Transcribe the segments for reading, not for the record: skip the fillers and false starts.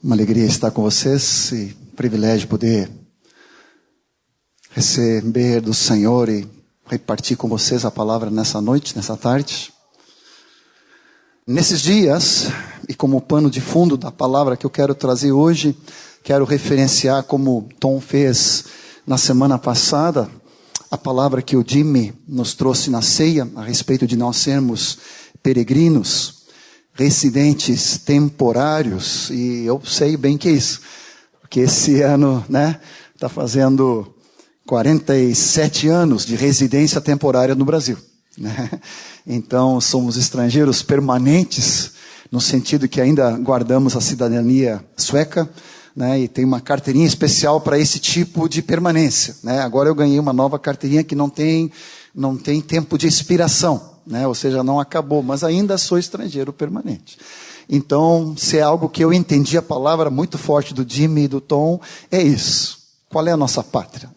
Uma alegria estar com vocês e privilégio poder receber do Senhor e repartir com vocês a palavra nessa noite, nessa tarde. Nesses dias, e como pano de fundo da palavra que eu quero trazer hoje, quero referenciar como Tom fez na semana passada, a palavra que o Jimmy nos trouxe na ceia, a respeito de nós sermos peregrinos, residentes temporários, e eu sei bem que é isso, porque esse ano, está fazendo 47 anos de residência temporária no Brasil, Então, somos estrangeiros permanentes, no sentido que ainda guardamos a cidadania sueca, e tem uma carteirinha especial para esse tipo de permanência, Agora eu ganhei uma nova carteirinha que não tem tempo de expiração, ou seja, não acabou, mas ainda sou estrangeiro permanente. Então, se é algo que eu entendi a palavra muito forte do Jimmy e do Tom, é isso. Qual é a nossa pátria,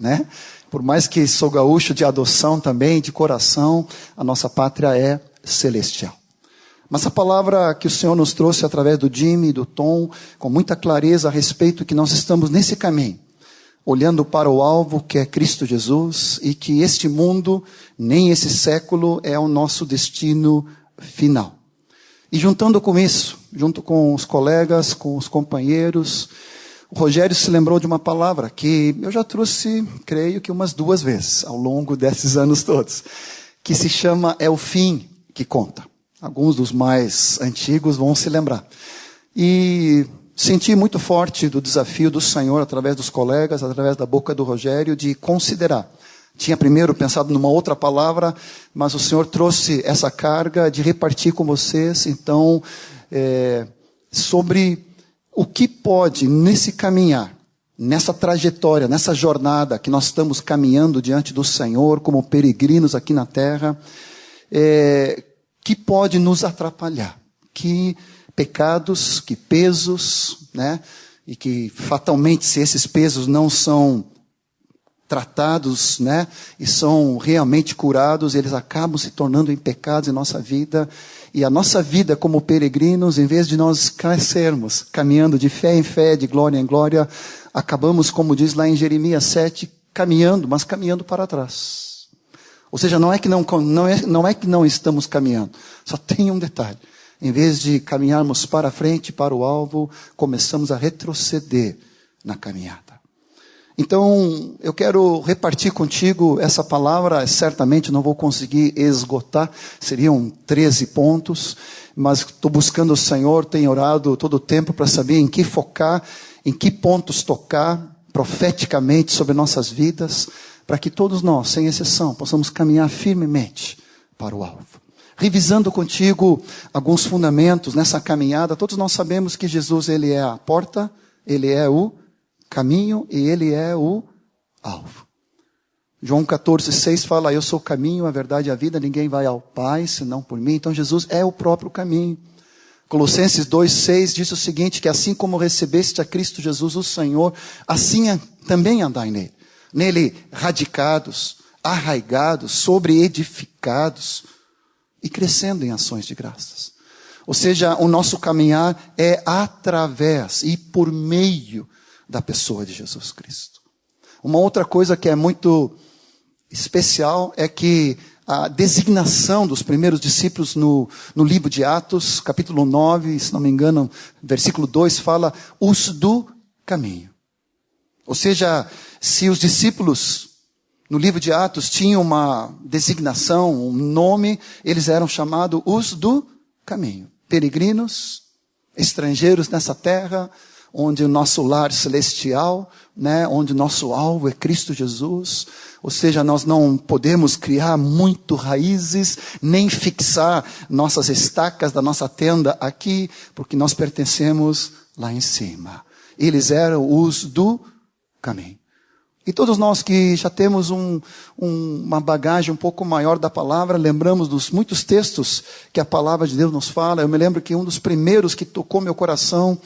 Por mais que sou gaúcho de adoção também, de coração, a nossa pátria é celestial. Mas a palavra que o Senhor nos trouxe através do Jimmy e do Tom, com muita clareza a respeito que nós estamos nesse caminho, olhando para o alvo que é Cristo Jesus, e que este mundo, nem esse século, é o nosso destino final. E juntando com isso, junto com os colegas, com os companheiros, o Rogério se lembrou de uma palavra que eu já trouxe, creio que umas 2 vezes, ao longo desses anos todos, que se chama "É o fim que conta". Alguns dos mais antigos vão se lembrar. E senti muito forte do desafio do Senhor, através dos colegas, através da boca do Rogério, de considerar. Tinha primeiro pensado numa outra palavra, mas o Senhor trouxe essa carga de repartir com vocês, então, sobre o que pode, nesse caminhar, nessa trajetória, nessa jornada que nós estamos caminhando diante do Senhor, como peregrinos aqui na terra, que pode nos atrapalhar, que pecados, que pesos, e que fatalmente, se esses pesos não são tratados, e são realmente curados, eles acabam se tornando em pecados em nossa vida. E a nossa vida como peregrinos, em vez de nós crescermos, caminhando de fé em fé, de glória em glória, acabamos, como diz lá em Jeremias 7, caminhando, mas caminhando para trás. Ou seja, não é que não estamos caminhando, só tem um detalhe. Em vez de caminharmos para frente, para o alvo, começamos a retroceder na caminhada. Então, eu quero repartir contigo essa palavra. Certamente não vou conseguir esgotar, seriam 13 pontos, mas estou buscando o Senhor, tenho orado todo o tempo para saber em que focar, em que pontos tocar, profeticamente sobre nossas vidas, para que todos nós, sem exceção, possamos caminhar firmemente para o alvo. Revisando contigo alguns fundamentos nessa caminhada, todos nós sabemos que Jesus, Ele é a porta, Ele é o caminho e Ele é o alvo. João 14,6 fala: eu sou o caminho, a verdade e a vida, ninguém vai ao Pai senão por mim. Então Jesus é o próprio caminho. Colossenses 2,6 diz o seguinte, que assim como recebeste a Cristo Jesus o Senhor, assim também andai nele. Nele radicados, arraigados, sobreedificados e crescendo em ações de graças. Ou seja, o nosso caminhar é através e por meio da pessoa de Jesus Cristo. Uma outra coisa que é muito especial é que a designação dos primeiros discípulos no livro de Atos, capítulo 9, se não me engano, versículo 2, fala os do caminho. Ou seja, se os discípulos no livro de Atos tinham uma designação, um nome, eles eram chamados os do caminho. Peregrinos, estrangeiros nessa terra, onde o nosso lar celestial, onde o nosso alvo é Cristo Jesus. Ou seja, nós não podemos criar muito raízes, nem fixar nossas estacas da nossa tenda aqui, porque nós pertencemos lá em cima. Eles eram os do caminho. E todos nós que já temos uma bagagem um pouco maior da palavra, lembramos dos muitos textos que a palavra de Deus nos fala. Eu me lembro que um dos primeiros que tocou meu coração,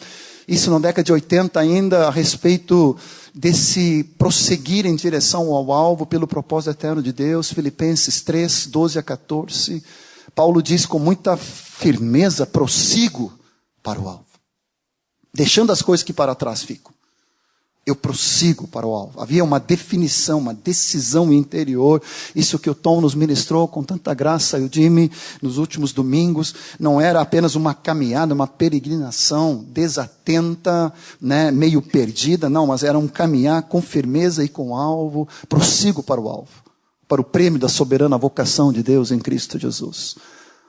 isso na década de 80 ainda, a respeito desse prosseguir em direção ao alvo pelo propósito eterno de Deus, Filipenses 3, 12 a 14. Paulo diz com muita firmeza: prossigo para o alvo. deixando as coisas que para trás ficam. Eu prossigo para o alvo. Havia uma definição, uma decisão interior. Isso que o Tom nos ministrou com tanta graça, e o Jimmy, nos últimos domingos, não era apenas uma caminhada, uma peregrinação desatenta, né, meio perdida, não, mas era um caminhar com firmeza e com alvo. Prossigo para o alvo, para o prêmio da soberana vocação de Deus em Cristo Jesus.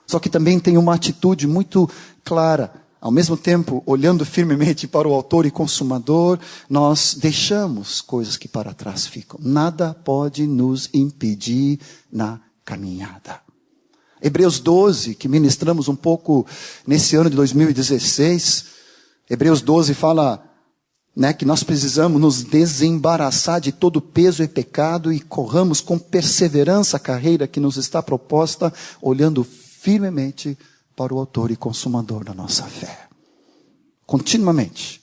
Só que também tem uma atitude muito clara. Ao mesmo tempo, olhando firmemente para o autor e consumador, nós deixamos coisas que para trás ficam. Nada pode nos impedir na caminhada. Hebreus 12, que ministramos um pouco nesse ano de 2016, Hebreus 12 fala, né, que nós precisamos nos desembaraçar de todo peso e pecado e corramos com perseverança a carreira que nos está proposta, olhando firmemente para o autor e consumador da nossa fé. Continuamente.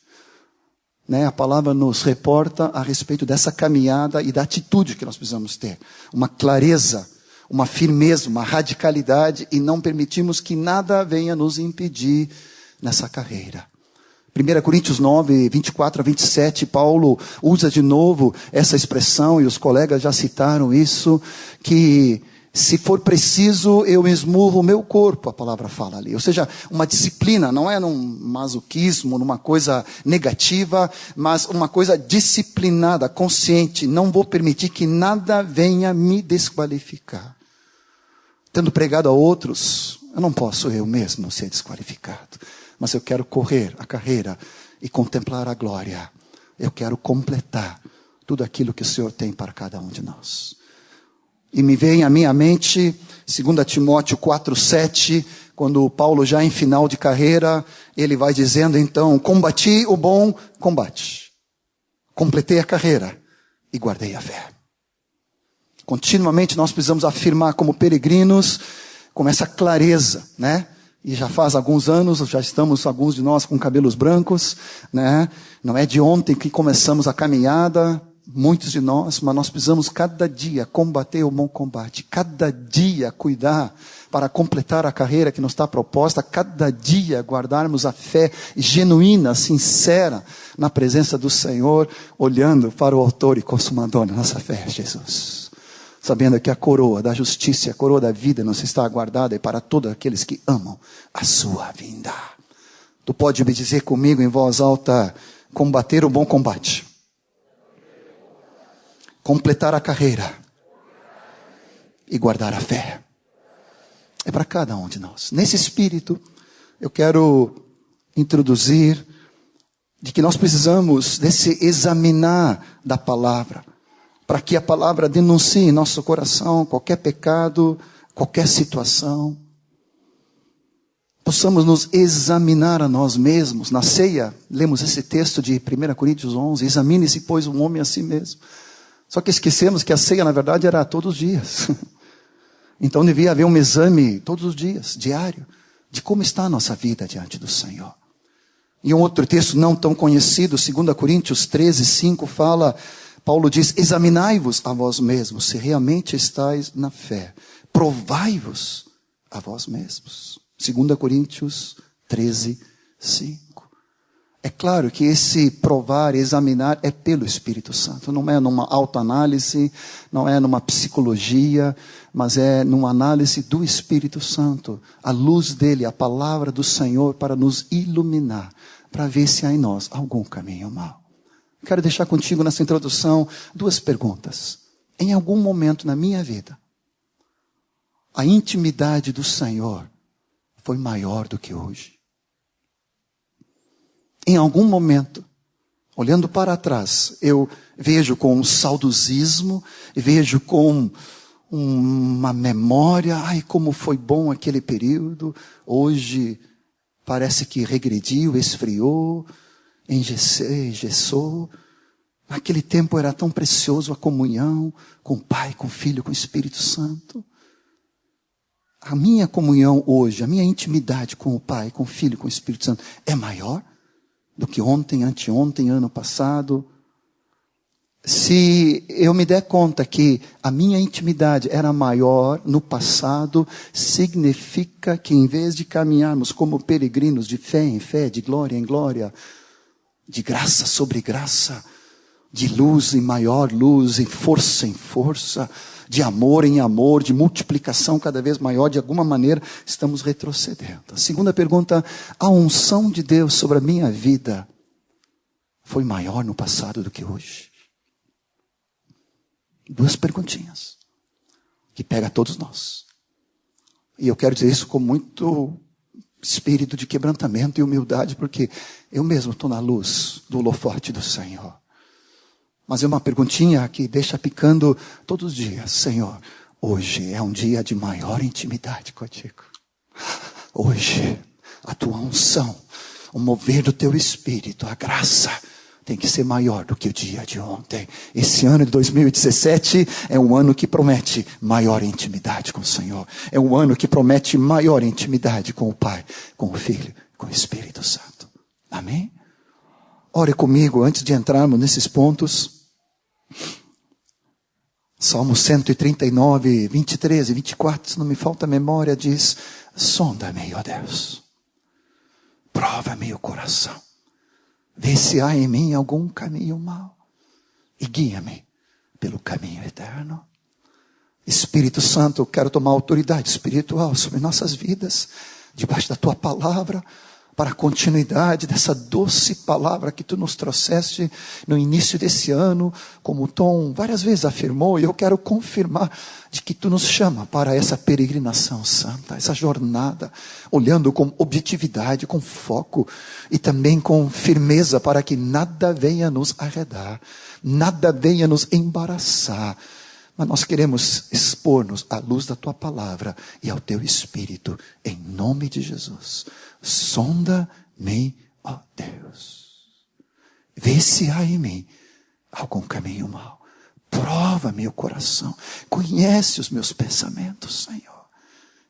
Né, a palavra nos reporta a respeito dessa caminhada e da atitude que nós precisamos ter. Uma clareza, uma firmeza, uma radicalidade, e não permitimos que nada venha nos impedir nessa carreira. 1 Coríntios 9, 24 a 27, Paulo usa de novo essa expressão, e os colegas já citaram isso, que se for preciso, eu esmurro o meu corpo, a palavra fala ali. Ou seja, uma disciplina, não é num masoquismo, numa coisa negativa, mas uma coisa disciplinada, consciente. Não vou permitir que nada venha me desqualificar. Tendo pregado a outros, eu não posso eu mesmo ser desqualificado. Mas eu quero correr a carreira e contemplar a glória. Eu quero completar tudo aquilo que o Senhor tem para cada um de nós. E me vem à minha mente, 2 Timóteo 4:7, quando Paulo já em final de carreira, ele vai dizendo então, combati o bom combate, completei a carreira e guardei a fé. Continuamente nós precisamos afirmar como peregrinos, com essa clareza, né? E já faz alguns anos, já estamos alguns de nós com cabelos brancos, né? Não é de ontem que começamos a caminhada, muitos de nós, mas nós precisamos cada dia combater o bom combate, cada dia cuidar para completar a carreira que nos está proposta, cada dia guardarmos a fé genuína, sincera, na presença do Senhor, olhando para o autor e consumador da nossa fé, Jesus. Sabendo que a coroa da justiça, a coroa da vida nos está aguardada e para todos aqueles que amam a sua vinda. Tu pode me dizer comigo em voz alta, combater o bom combate. Completar a carreira e guardar a fé. É para cada um de nós. Nesse espírito, eu quero introduzir de que nós precisamos desse examinar da palavra, para que a palavra denuncie em nosso coração qualquer pecado, qualquer situação. Possamos nos examinar a nós mesmos. Na ceia, lemos esse texto de 1 Coríntios 11, examine-se, pois, um homem a si mesmo. Só que esquecemos que a ceia, na verdade, era todos os dias. Então devia haver um exame todos os dias, diário, de como está a nossa vida diante do Senhor. E um outro texto não tão conhecido, 2 Coríntios 13, 5, fala, Paulo diz, examinai-vos a vós mesmos, se realmente estáis na fé. Provai-vos a vós mesmos. 2 Coríntios 13, 5. É claro que esse provar, examinar é pelo Espírito Santo. Não é numa autoanálise, não é numa psicologia, mas é numa análise do Espírito Santo. A luz dele, a palavra do Senhor para nos iluminar, para ver se há em nós algum caminho mau. Quero deixar contigo nessa introdução 2 perguntas. Em algum momento na minha vida, a intimidade do Senhor foi maior do que hoje? Em algum momento, olhando para trás, eu vejo com um saudosismo, vejo com uma memória, ai como foi bom aquele período, hoje parece que regrediu, esfriou, engessou. Naquele tempo era tão precioso a comunhão com o Pai, com o Filho, com o Espírito Santo. A minha comunhão hoje, a minha intimidade com o Pai, com o Filho, com o Espírito Santo é maior do que ontem, anteontem, ano passado. Se eu me der conta que a minha intimidade era maior no passado, significa que em vez de caminharmos como peregrinos de fé em fé, de glória em glória, de graça sobre graça, de luz em maior luz, em força, de amor em amor, de multiplicação cada vez maior. De alguma maneira estamos retrocedendo. A segunda pergunta: a unção de Deus sobre a minha vida foi maior no passado do que hoje? Duas perguntinhas que pega a todos nós. E eu quero dizer isso com muito espírito de quebrantamento e humildade, porque eu mesmo estou na luz do holofote do Senhor. Mas é uma perguntinha que deixa picando todos os dias. Senhor, hoje é um dia de maior intimidade contigo. Hoje, a tua unção, o mover do teu espírito, a graça, tem que ser maior do que o dia de ontem. Esse ano de 2017 é um ano que promete maior intimidade com o Senhor. É um ano que promete maior intimidade com o Pai, com o Filho, com o Espírito Santo. Amém? Ore comigo antes de entrarmos nesses pontos. Salmo 139, 23 e 24, se não me falta a memória, diz: sonda-me, ó Deus, prova-me o coração, vê se há em mim algum caminho mau e guia-me pelo caminho eterno. Espírito Santo, eu quero tomar autoridade espiritual sobre nossas vidas, debaixo da tua palavra, para a continuidade dessa doce palavra que tu nos trouxeste no início desse ano, como o Tom várias vezes afirmou, e eu quero confirmar de que tu nos chama para essa peregrinação santa, essa jornada, olhando com objetividade, com foco e também com firmeza, para que nada venha nos arredar, nada venha nos embaraçar. Mas nós queremos expor-nos à luz da tua palavra e ao teu Espírito, em nome de Jesus. Sonda-me, ó Deus. Vê se há em mim algum caminho mau. Prova meu coração. Conhece os meus pensamentos, Senhor.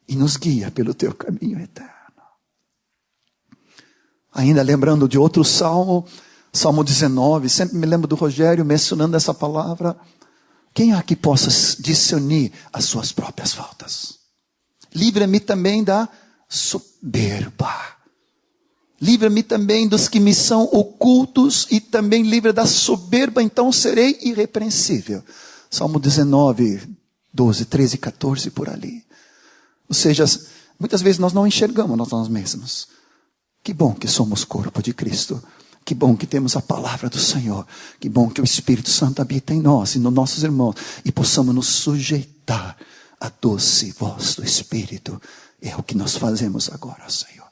E nos guia pelo teu caminho eterno. Ainda lembrando de outro salmo, Salmo 19. Sempre me lembro do Rogério mencionando essa palavra. Quem há que possa discernir as suas próprias faltas? Livra-me também da soberba. Livra-me também dos que me são ocultos e também livra da soberba, então serei irrepreensível. Salmo 19, 12, 13 e 14, por ali. Ou seja, muitas vezes nós não enxergamos nós mesmos. Que bom que somos corpo de Cristo. Que bom que temos a palavra do Senhor. Que bom que o Espírito Santo habita em nós e nos nossos irmãos. E possamos nos sujeitar à doce voz do Espírito. É o que nós fazemos agora, Senhor.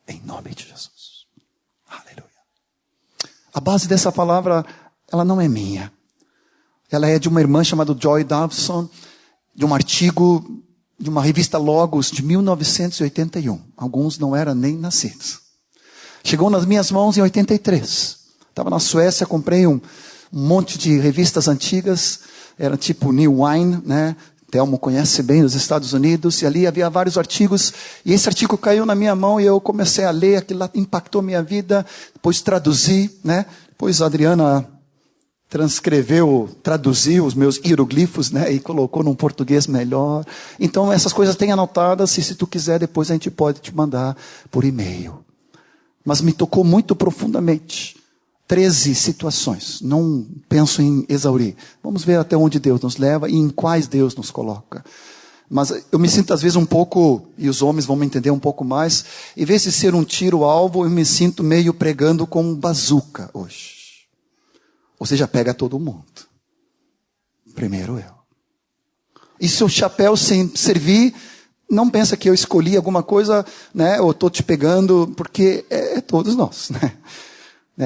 Em nome de Jesus. Aleluia. A base dessa palavra, ela não é minha. Ela é de uma irmã chamada Joy Davison, de um artigo de uma revista Logos de 1981. Alguns não eram nem nascidos. Chegou nas minhas mãos em 83. Estava na Suécia, comprei um monte de revistas antigas. Era tipo New Wine, né? Telmo conhece bem nos Estados Unidos. E ali havia vários artigos. E esse artigo caiu na minha mão e eu comecei a ler. Aquilo lá impactou minha vida. Depois traduzi, né? Depois a Adriana traduziu os meus hieroglifos, né? E colocou num português melhor. Então essas coisas tem anotadas. E se tu quiser, depois a gente pode te mandar por e-mail. Mas me tocou muito profundamente. 13 situações. Não penso em exaurir. Vamos ver até onde Deus nos leva e em quais Deus nos coloca. Mas eu me sinto às vezes um pouco, e os homens vão me entender um pouco mais, em vez de ser um tiro-alvo, eu me sinto meio pregando com um bazuca hoje. Ou seja, pega todo mundo. Primeiro eu. E se o chapéu servir, não pensa que eu escolhi alguma coisa, né? Ou estou te pegando, porque é todos nós, né?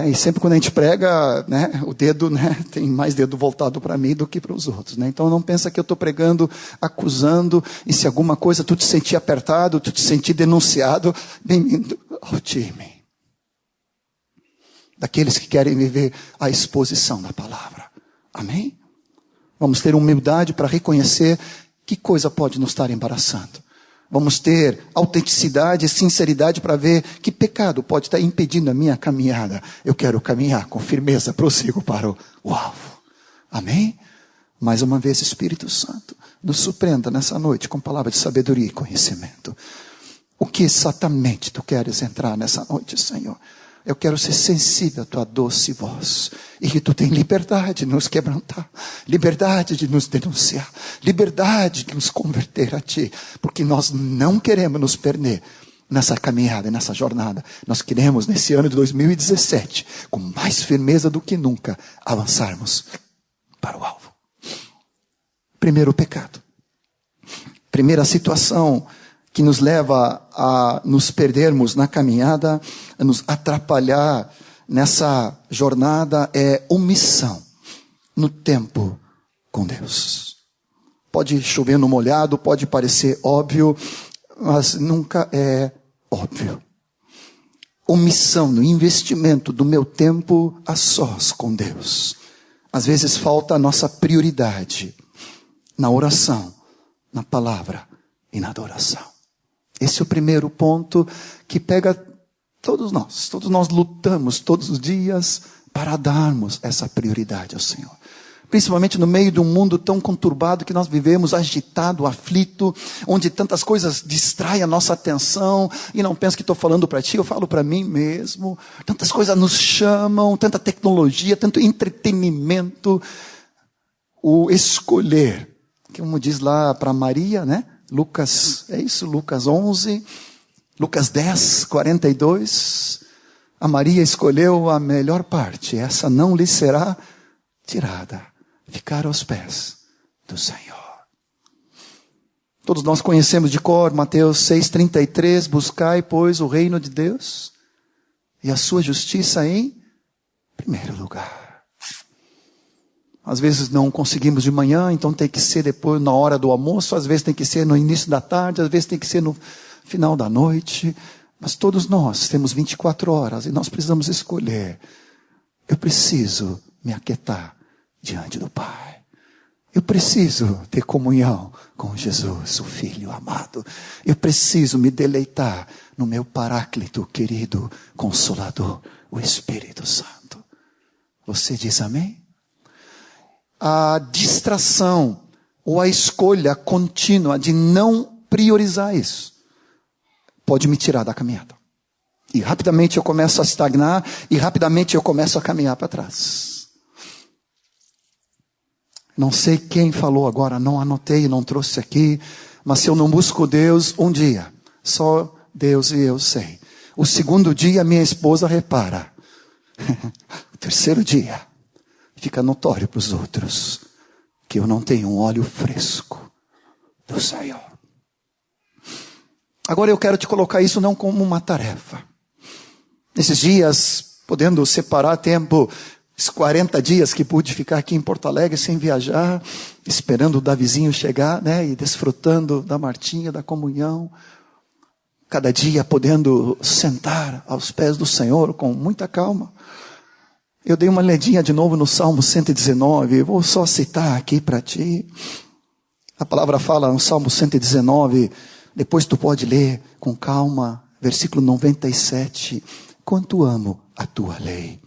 E sempre quando a gente prega, né, o dedo, né, tem mais dedo voltado para mim do que para os outros. Né? Então não pensa que eu estou pregando, acusando, e se alguma coisa tu te sentir apertado, tu te sentir denunciado, bem-vindo ao time. Daqueles que querem viver a exposição da palavra. Amém? Vamos ter humildade para reconhecer que coisa pode nos estar embaraçando. Vamos ter autenticidade e sinceridade para ver que pecado pode estar impedindo a minha caminhada. Eu quero caminhar com firmeza, prossigo para o alvo. Amém? Mais uma vez, Espírito Santo, nos surpreenda nessa noite com palavra de sabedoria e conhecimento. O que exatamente tu queres entrar nessa noite, Senhor? Eu quero ser sensível à tua doce voz. E que tu tem liberdade de nos quebrantar. Liberdade de nos denunciar. Liberdade de nos converter a ti. Porque nós não queremos nos perder nessa caminhada, nessa jornada. Nós queremos, nesse ano de 2017, com mais firmeza do que nunca, avançarmos para o alvo. Primeiro pecado. Primeira situação que nos leva a nos perdermos na caminhada, a nos atrapalhar nessa jornada é omissão no tempo com Deus. Pode chover no molhado, pode parecer óbvio, mas nunca é óbvio. Omissão no investimento do meu tempo a sós com Deus. Às vezes falta a nossa prioridade na oração, na palavra e na adoração. Esse é o primeiro ponto que pega todos nós. Todos nós lutamos todos os dias para darmos essa prioridade ao Senhor. Principalmente no meio de um mundo tão conturbado que nós vivemos, agitado, aflito, onde tantas coisas distraem a nossa atenção. E não penso que estou falando para ti, eu falo para mim mesmo. Tantas coisas nos chamam, tanta tecnologia, tanto entretenimento. O escolher, como diz lá para Maria, né? Lucas, é isso? Lucas 11, Lucas 10, 42. A Maria escolheu a melhor parte. Essa não lhe será tirada. Ficar aos pés do Senhor. Todos nós conhecemos de cor Mateus 6,33. Buscai, pois, o reino de Deus e a sua justiça em primeiro lugar. Às vezes não conseguimos de manhã, então tem que ser depois na hora do almoço, às vezes tem que ser no início da tarde, às vezes tem que ser no final da noite. Mas todos nós temos 24 horas e nós precisamos escolher. Eu preciso me aquietar diante do Pai. Eu preciso ter comunhão com Jesus, o Filho amado. Eu preciso me deleitar no meu Paráclito querido, Consolador, o Espírito Santo. Você diz amém? A distração ou a escolha contínua de não priorizar isso pode me tirar da caminhada. E rapidamente eu começo a estagnar e rapidamente eu começo a caminhar para trás. Não sei quem falou agora, não anotei, não trouxe aqui, mas se eu não busco Deus um dia, só Deus e eu sei. O segundo dia minha esposa repara. O terceiro dia fica notório para os outros que eu não tenho um óleo fresco do Senhor. Agora eu quero te colocar isso não como uma tarefa. Nesses dias, podendo separar tempo, esses 40 dias que pude ficar aqui em Porto Alegre sem viajar, esperando o Davizinho chegar, né, e desfrutando da Martinha, da comunhão. Cada dia podendo sentar aos pés do Senhor com muita calma. Eu dei uma ledinha de novo no Salmo 119, eu vou só citar aqui para ti. A palavra fala no Salmo 119, depois tu pode ler com calma, versículo 97. Quanto amo a tua lei,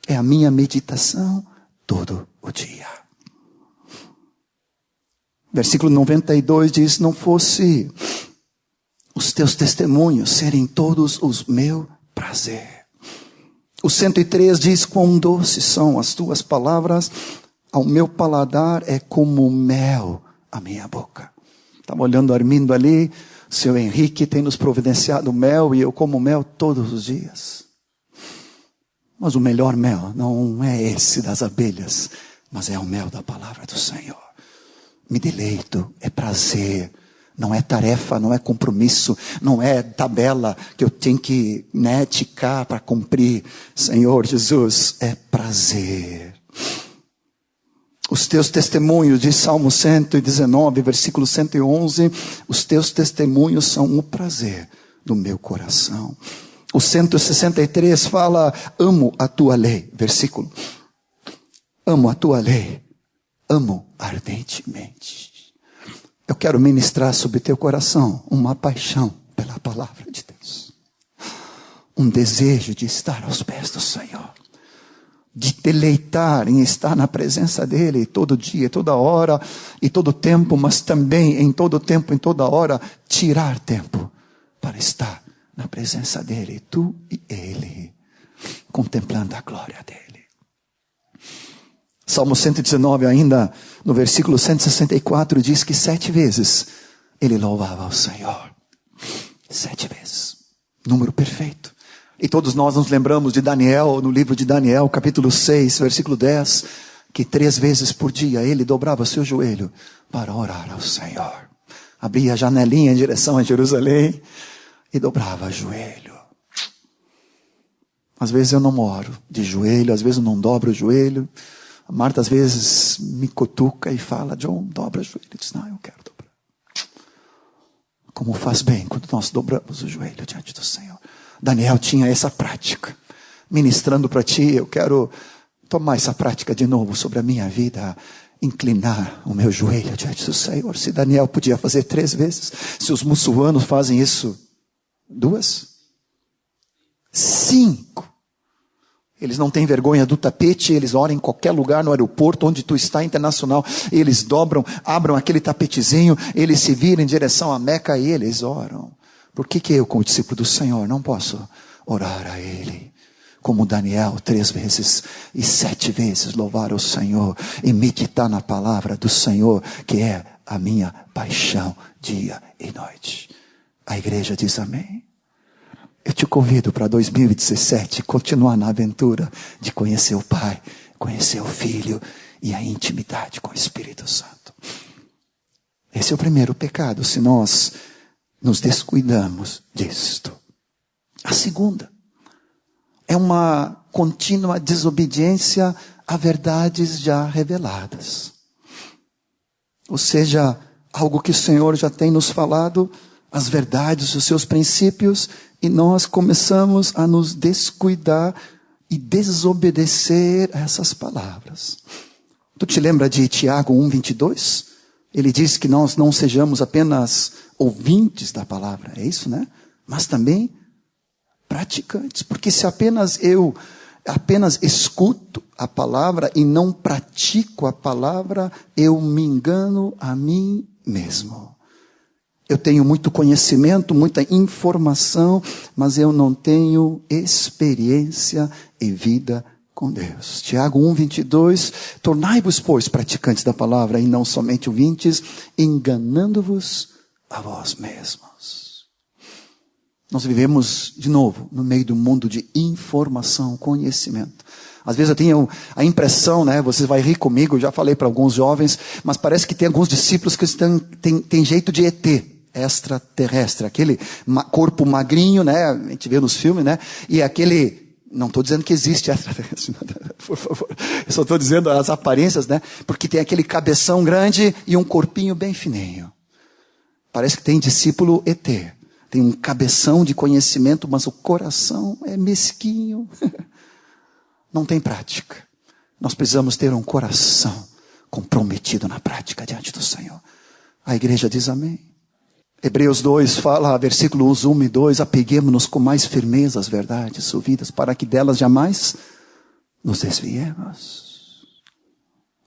é a minha meditação todo o dia. Versículo 92 diz, não fosse os teus testemunhos serem todos os meu prazer. O 103 diz, quão doces são as tuas palavras, ao meu paladar é como mel a minha boca. Estava olhando o Armindo ali, o seu Henrique tem nos providenciado mel e eu como mel todos os dias. Mas o melhor mel não é esse das abelhas, mas é o mel da palavra do Senhor. Me deleito, é prazer. Não é tarefa, não é compromisso, não é tabela que eu tenho que ticar para cumprir. Senhor Jesus, é prazer. Os teus testemunhos, diz Salmo 119, versículo 111, os teus testemunhos são o prazer do meu coração. O 163 fala, amo a tua lei, versículo. Amo a tua lei, amo ardentemente. Eu quero ministrar sobre teu coração uma paixão pela palavra de Deus. Um desejo de estar aos pés do Senhor. De deleitar em estar na presença dEle todo dia, toda hora e todo tempo, mas também em todo tempo, em toda hora, tirar tempo para estar na presença dEle, tu e Ele. contemplando a glória dele. Salmo 119 ainda, no versículo 164, diz que 7 vezes ele louvava ao Senhor. 7 vezes. Número perfeito. E todos nós nos lembramos de Daniel, no livro de Daniel, capítulo 6, versículo 10, que 3 vezes por dia ele dobrava seu joelho para orar ao Senhor. Abria a janelinha em direção a Jerusalém e dobrava o joelho. Às vezes eu não oro de joelho, às vezes eu não dobro o joelho. A Marta às vezes me cutuca e fala, John, dobra o joelho. Eu disse, não, eu quero dobrar. Como faz bem quando nós dobramos o joelho diante do Senhor. Daniel tinha essa prática. Ministrando para ti, eu quero tomar essa prática de novo sobre a minha vida. Inclinar o meu joelho diante do Senhor. Se Daniel podia fazer 3 vezes, se os muçulmanos fazem isso 2, 5. Eles não têm vergonha do tapete, eles oram em qualquer lugar, no aeroporto, onde tu está, internacional. Eles abram aquele tapetezinho, eles se viram em direção a Meca e eles oram. Por que eu, como discípulo do Senhor, não posso orar a Ele? Como Daniel, 3 vezes e 7 vezes louvar o Senhor e meditar na palavra do Senhor, que é a minha paixão dia e noite. A igreja diz amém. Eu te convido para 2017 continuar na aventura de conhecer o Pai, conhecer o Filho e a intimidade com o Espírito Santo. Esse é o primeiro pecado, se nós nos descuidamos disto. A segunda é uma contínua desobediência a verdades já reveladas. Ou seja, algo que o Senhor já tem nos falado, as verdades, os seus princípios, e nós começamos a nos descuidar e desobedecer a essas palavras. Tu te lembra de Tiago 1:22? Ele diz que nós não sejamos apenas ouvintes da palavra, é isso, né? Mas também praticantes, porque se apenas escuto a palavra e não pratico a palavra, eu me engano a mim mesmo. Eu tenho muito conhecimento, muita informação, mas eu não tenho experiência e vida com Deus. Tiago 1:22, tornai-vos, pois, praticantes da palavra e não somente ouvintes, enganando-vos a vós mesmos. Nós vivemos, de novo, no meio do mundo de informação, conhecimento. Às vezes eu tenho a impressão, né, você vai rir comigo, eu já falei para alguns jovens, mas parece que tem alguns discípulos que têm jeito de ET. Extraterrestre, aquele corpo magrinho, né? A gente vê nos filmes, né? E aquele, não estou dizendo que existe extraterrestre, por favor. Eu só estou dizendo as aparências, né? Porque tem aquele cabeção grande e um corpinho bem fininho. Parece que tem discípulo ET. Tem um cabeção de conhecimento, mas o coração é mesquinho. Não tem prática. Nós precisamos ter um coração comprometido na prática diante do Senhor. A igreja diz amém. Hebreus 2 fala, versículos 1 e 2, apeguemo-nos com mais firmeza às verdades ouvidas, para que delas jamais nos desviemos.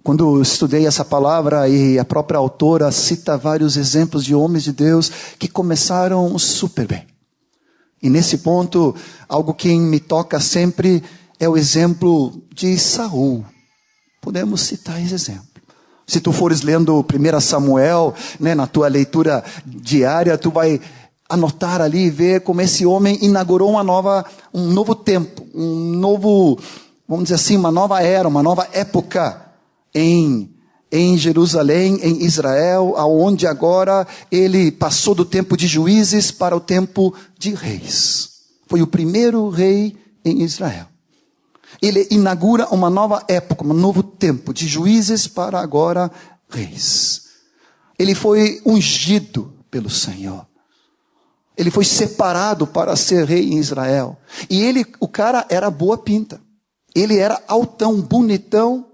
Quando eu estudei essa palavra, e a própria autora cita vários exemplos de homens de Deus que começaram super bem. E nesse ponto, algo que me toca sempre é o exemplo de Saul. Podemos citar esse exemplo. Se tu fores lendo 1 Samuel, né, na tua leitura diária, tu vai anotar ali e ver como esse homem inaugurou um novo tempo, vamos dizer assim, uma nova era, uma nova época em Jerusalém, em Israel, aonde agora ele passou do tempo de juízes para o tempo de reis. Foi o primeiro rei em Israel. Ele inaugura uma nova época, um novo tempo, de juízes para agora reis. Ele foi ungido pelo Senhor. Ele foi separado para ser rei em Israel. E o cara era boa pinta. Ele era altão, bonitão.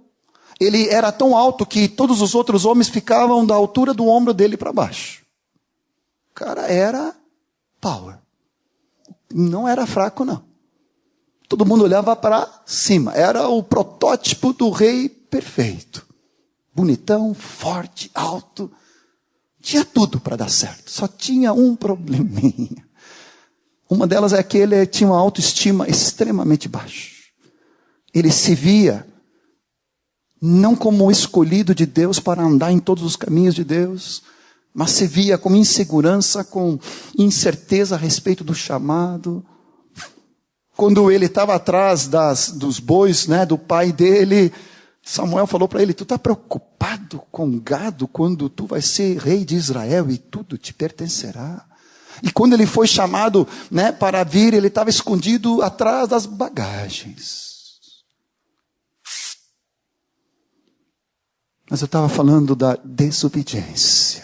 Ele era tão alto que todos os outros homens ficavam da altura do ombro dele para baixo. O cara era power. Não era fraco, não. Todo mundo olhava para cima. Era o protótipo do rei perfeito. Bonitão, forte, alto. Tinha tudo para dar certo. Só tinha um probleminha. Uma delas é que ele tinha uma autoestima extremamente baixa. Ele se via não como escolhido de Deus para andar em todos os caminhos de Deus, mas se via com insegurança, com incerteza a respeito do chamado. Quando ele estava atrás dos bois, né, do pai dele, Samuel falou para ele: tu está preocupado com gado quando tu vai ser rei de Israel e tudo te pertencerá? E quando ele foi chamado, né, para vir, ele estava escondido atrás das bagagens. Mas eu estava falando da desobediência.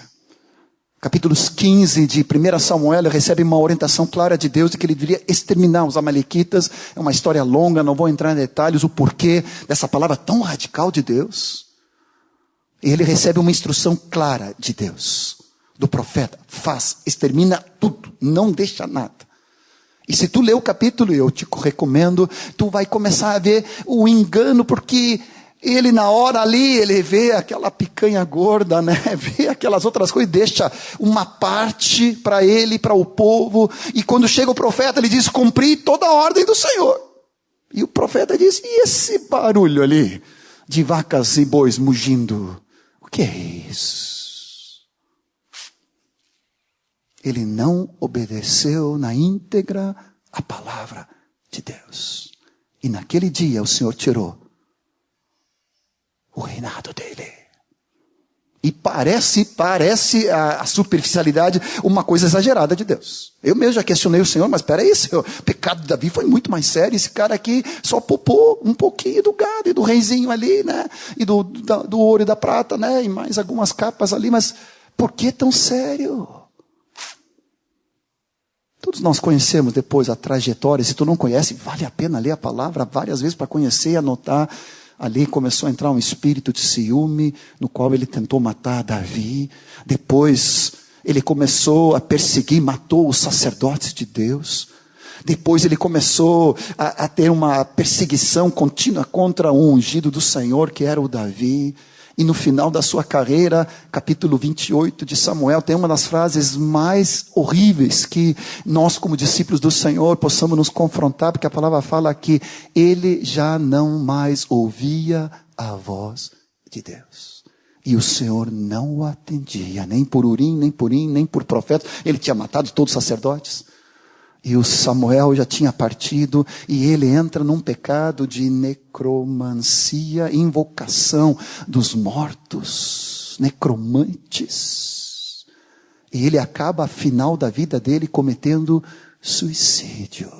Capítulos 15 de 1 Samuel, ele recebe uma orientação clara de Deus de que ele deveria exterminar os amalequitas. É uma história longa, não vou entrar em detalhes, o porquê dessa palavra tão radical de Deus. E ele recebe uma instrução clara de Deus, do profeta: extermina tudo, não deixa nada. E se tu ler o capítulo, eu te recomendo, tu vai começar a ver o engano, porque ele na hora ali, ele vê aquela picanha gorda, né? Vê aquelas outras coisas, deixa uma parte para ele, para o povo. E quando chega o profeta, ele diz: cumpri toda a ordem do Senhor. E o profeta diz: e esse barulho ali, de vacas e bois mugindo, o que é isso? Ele não obedeceu na íntegra a palavra de Deus. E naquele dia o Senhor tirou o reinado dele. E parece a superficialidade uma coisa exagerada de Deus. Eu mesmo já questionei o Senhor, mas espera aí, Senhor, o pecado de Davi foi muito mais sério. Esse cara aqui só poupou um pouquinho do gado e do reizinho ali, né? E do ouro e da prata, né? E mais algumas capas ali, mas por que tão sério? Todos nós conhecemos depois a trajetória. Se tu não conhece, vale a pena ler a palavra várias vezes para conhecer e anotar. Ali começou a entrar um espírito de ciúme, no qual ele tentou matar Davi. Depois ele começou a perseguir, matou os sacerdotes de Deus. Depois ele começou a ter uma perseguição contínua contra o ungido do Senhor, que era o Davi. E no final da sua carreira, capítulo 28 de Samuel, tem uma das frases mais horríveis que nós, como discípulos do Senhor, possamos nos confrontar, porque a palavra fala que ele já não mais ouvia a voz de Deus. E o Senhor não o atendia, nem por Urim, nem por profeta. Ele tinha matado todos os sacerdotes. E o Samuel já tinha partido, e ele entra num pecado de necromancia, invocação dos mortos, necromantes. E ele acaba, final da vida dele, cometendo suicídio.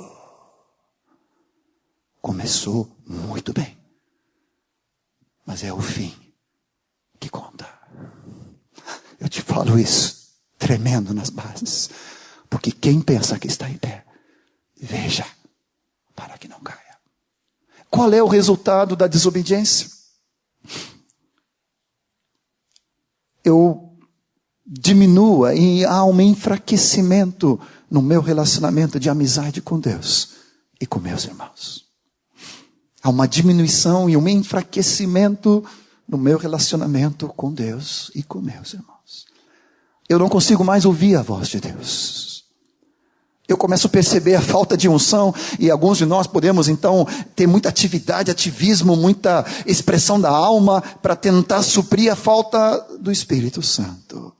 Começou muito bem, mas é o fim que conta. Eu te falo isso, tremendo nas bases. Porque quem pensa que está em pé, veja, para que não caia. Qual é o resultado da desobediência? Eu diminua e há um enfraquecimento no meu relacionamento de amizade com Deus e com meus irmãos. Há uma diminuição e um enfraquecimento no meu relacionamento com Deus e com meus irmãos. Eu não consigo mais ouvir a voz de Deus. Eu começo a perceber a falta de unção, e alguns de nós podemos então ter muita atividade, ativismo, muita expressão da alma para tentar suprir a falta do Espírito Santo.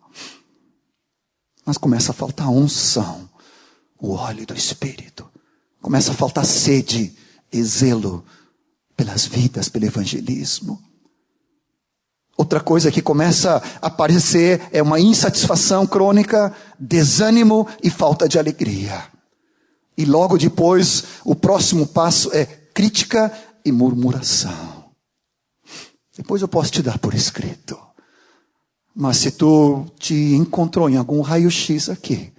Mas começa a faltar unção, o óleo do Espírito. Começa a faltar sede e zelo pelas vidas, pelo evangelismo. Outra coisa que começa a aparecer é uma insatisfação crônica, desânimo e falta de alegria. E logo depois, o próximo passo é crítica e murmuração. Depois eu posso te dar por escrito. Mas se tu te encontrou em algum raio-x aqui,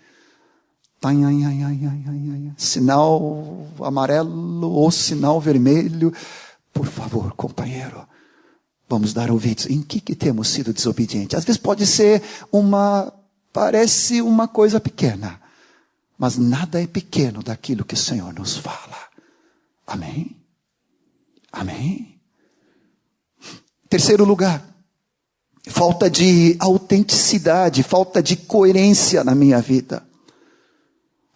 sinal amarelo ou sinal vermelho, por favor, companheiro, vamos dar ouvidos. Em que temos sido desobedientes? Às vezes pode ser parece uma coisa pequena, mas nada é pequeno daquilo que o Senhor nos fala. Amém? Amém? Terceiro lugar, falta de autenticidade, falta de coerência na minha vida.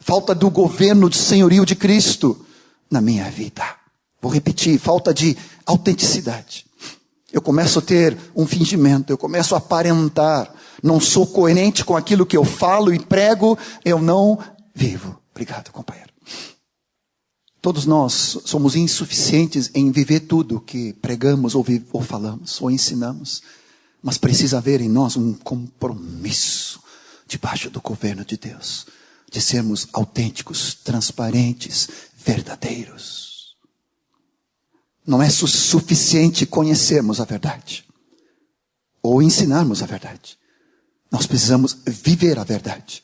falta do governo de senhorio de Cristo na minha vida. Vou repetir, falta de autenticidade. Eu começo a ter um fingimento, eu começo a aparentar, não sou coerente com aquilo que eu falo e prego, eu não vivo. Obrigado, companheiro. Todos nós somos insuficientes em viver tudo que pregamos ou falamos ou ensinamos, mas precisa haver em nós um compromisso debaixo do governo de Deus, de sermos autênticos, transparentes, verdadeiros. Não é suficiente conhecermos a verdade ou ensinarmos a verdade. Nós precisamos viver a verdade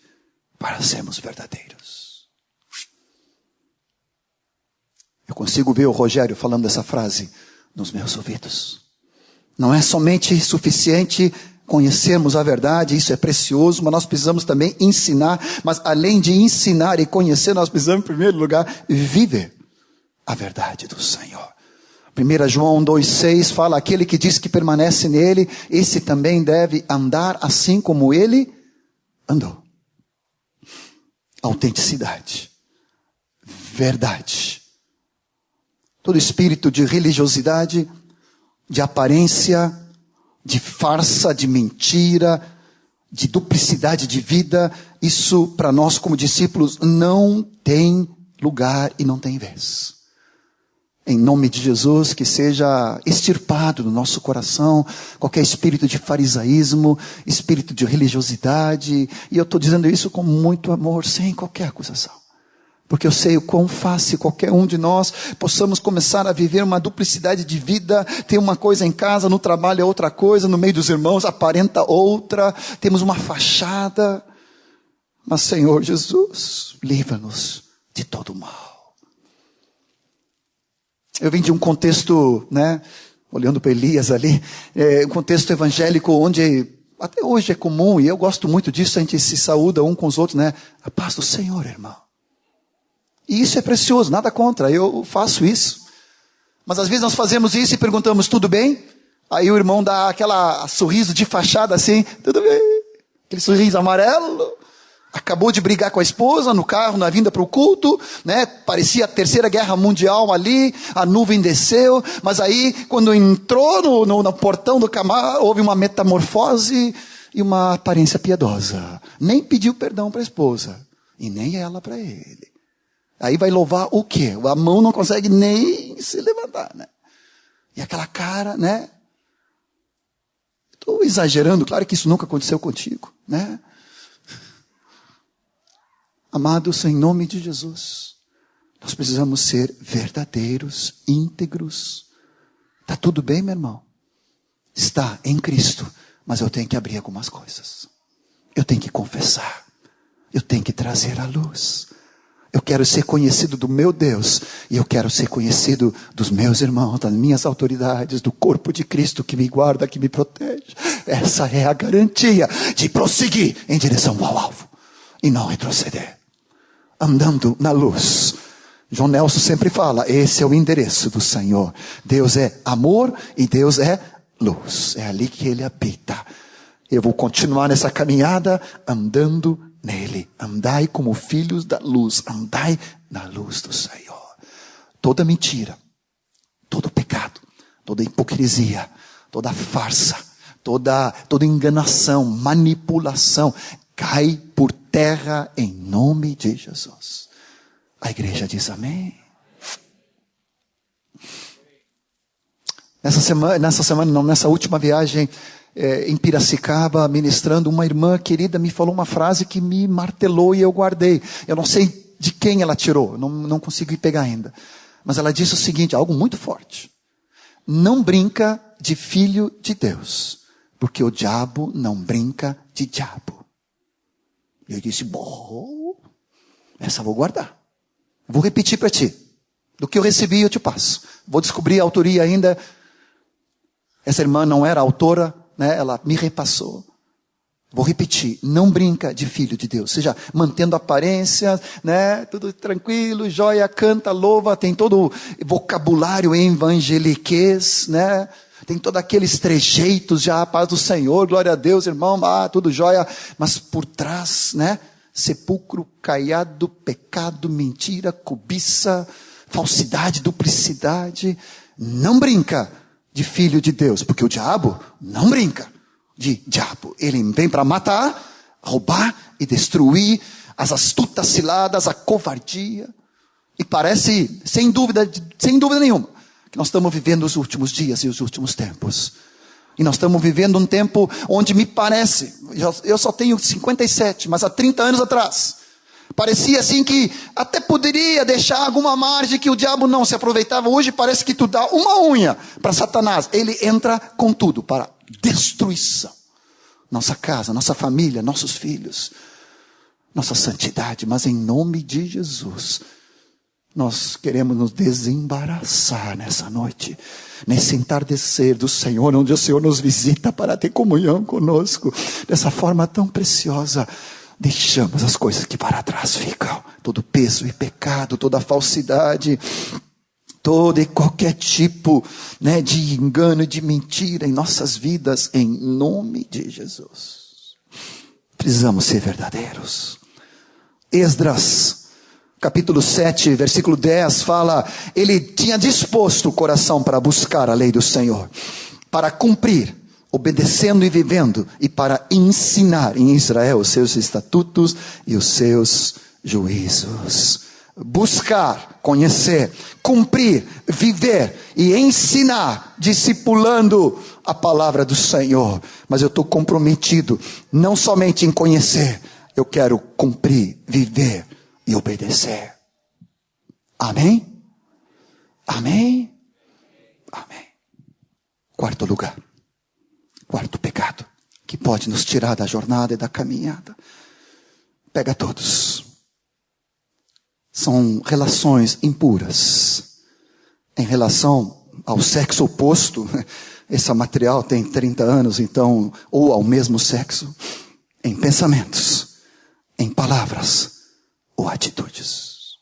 para sermos verdadeiros. Eu consigo ver o Rogério falando essa frase nos meus ouvidos. Não é somente suficiente conhecermos a verdade, isso é precioso, mas nós precisamos também ensinar. Mas além de ensinar e conhecer, nós precisamos, em primeiro lugar, viver a verdade do Senhor. 1 João 2,6 fala, aquele que diz que permanece nele, esse também deve andar assim como ele andou. Autenticidade. Verdade. Todo espírito de religiosidade, de aparência, de farsa, de mentira, de duplicidade de vida, isso para nós como discípulos não tem lugar e não tem vez. Em nome de Jesus, que seja extirpado do nosso coração qualquer espírito de farisaísmo, espírito de religiosidade. E eu estou dizendo isso com muito amor, sem qualquer acusação. Porque eu sei o quão fácil qualquer um de nós possamos começar a viver uma duplicidade de vida. Tem uma coisa em casa, no trabalho é outra coisa, no meio dos irmãos aparenta outra. Temos uma fachada. Mas Senhor Jesus, livra-nos de todo mal. Eu vim de um contexto, olhando para Elias ali, um contexto evangélico onde até hoje é comum, e eu gosto muito disso, a gente se saúda um com os outros, a paz do Senhor, irmão. E isso é precioso, nada contra, eu faço isso. Mas às vezes nós fazemos isso e perguntamos, tudo bem? Aí o irmão dá aquela sorriso de fachada assim, tudo bem? Aquele sorriso amarelo. Acabou de brigar com a esposa no carro, na vinda para o culto, parecia a Terceira Guerra Mundial ali, a nuvem desceu, mas aí quando entrou no portão do camarada, houve uma metamorfose e uma aparência piedosa. Nem pediu perdão para a esposa, e nem ela para ele. Aí vai louvar o quê? A mão não consegue nem se levantar, E aquela cara, Estou exagerando, claro que isso nunca aconteceu contigo, Amados, em nome de Jesus, nós precisamos ser verdadeiros, íntegros. Está tudo bem, meu irmão? Está em Cristo, mas eu tenho que abrir algumas coisas. Eu tenho que confessar. Eu tenho que trazer à luz. Eu quero ser conhecido do meu Deus, e eu quero ser conhecido dos meus irmãos, das minhas autoridades, do corpo de Cristo que me guarda, que me protege. Essa é a garantia de prosseguir em direção ao alvo e não retroceder. Andando na luz. João Nelson sempre fala, esse é o endereço do Senhor. Deus é amor e Deus é luz. É ali que Ele habita. Eu vou continuar nessa caminhada andando nele. Andai como filhos da luz. Andai na luz do Senhor. Toda mentira, todo pecado, toda hipocrisia, toda farsa, toda enganação, manipulação, cai por terra em nome de Jesus. A igreja diz amém. Nessa última viagem em Piracicaba, ministrando, uma irmã querida me falou uma frase que me martelou e eu guardei. Eu não sei de quem ela tirou, não consegui pegar ainda. Mas ela disse o seguinte, algo muito forte. Não brinca de filho de Deus, porque o diabo não brinca de diabo. E eu disse, essa eu vou guardar. Vou repetir para ti. Do que eu recebi eu te passo. Vou descobrir a autoria ainda. Essa irmã não era autora, ela me repassou. Vou repetir, não brinca de filho de Deus. Ou seja, mantendo aparência, tudo tranquilo, joia, canta, louva, tem todo o vocabulário evangeliquez, tem todos aqueles trejeitos já, a paz do Senhor, glória a Deus, irmão, tudo jóia, mas por trás, sepulcro, caiado, pecado, mentira, cobiça, falsidade, duplicidade. Não brinca de filho de Deus, porque o diabo não brinca de diabo. Ele vem para matar, roubar e destruir, as astutas ciladas, a covardia. E parece, sem dúvida nenhuma, que nós estamos vivendo os últimos dias e os últimos tempos. E nós estamos vivendo um tempo onde me parece, eu só tenho 57, mas há 30 anos atrás, parecia assim que até poderia deixar alguma margem que o diabo não se aproveitava. Hoje parece que tu dá uma unha para Satanás. Ele entra com tudo para destruição. Nossa casa, nossa família, nossos filhos, nossa santidade. Mas em nome de Jesus, nós queremos nos desembaraçar nessa noite, nesse entardecer do Senhor, onde o Senhor nos visita para ter comunhão conosco, dessa forma tão preciosa. Deixamos as coisas que para trás ficam, todo peso e pecado, toda falsidade, todo e qualquer tipo, de engano e de mentira em nossas vidas, em nome de Jesus. Precisamos ser verdadeiros. Esdras capítulo 7, versículo 10 fala, ele tinha disposto o coração para buscar a lei do Senhor, para cumprir, obedecendo e vivendo, e para ensinar em Israel os seus estatutos e os seus juízos. Buscar, conhecer, cumprir, viver e ensinar, discipulando a palavra do Senhor. Mas eu estou comprometido, não somente em conhecer, eu quero cumprir, viver e obedecer. Amém? Amém? Amém. Quarto lugar. Quarto pecado que pode nos tirar da jornada e da caminhada. Pega todos. São relações impuras. Em relação ao sexo oposto, esse material tem 30 anos, então, ou ao mesmo sexo, em pensamentos, em palavras ou atitudes.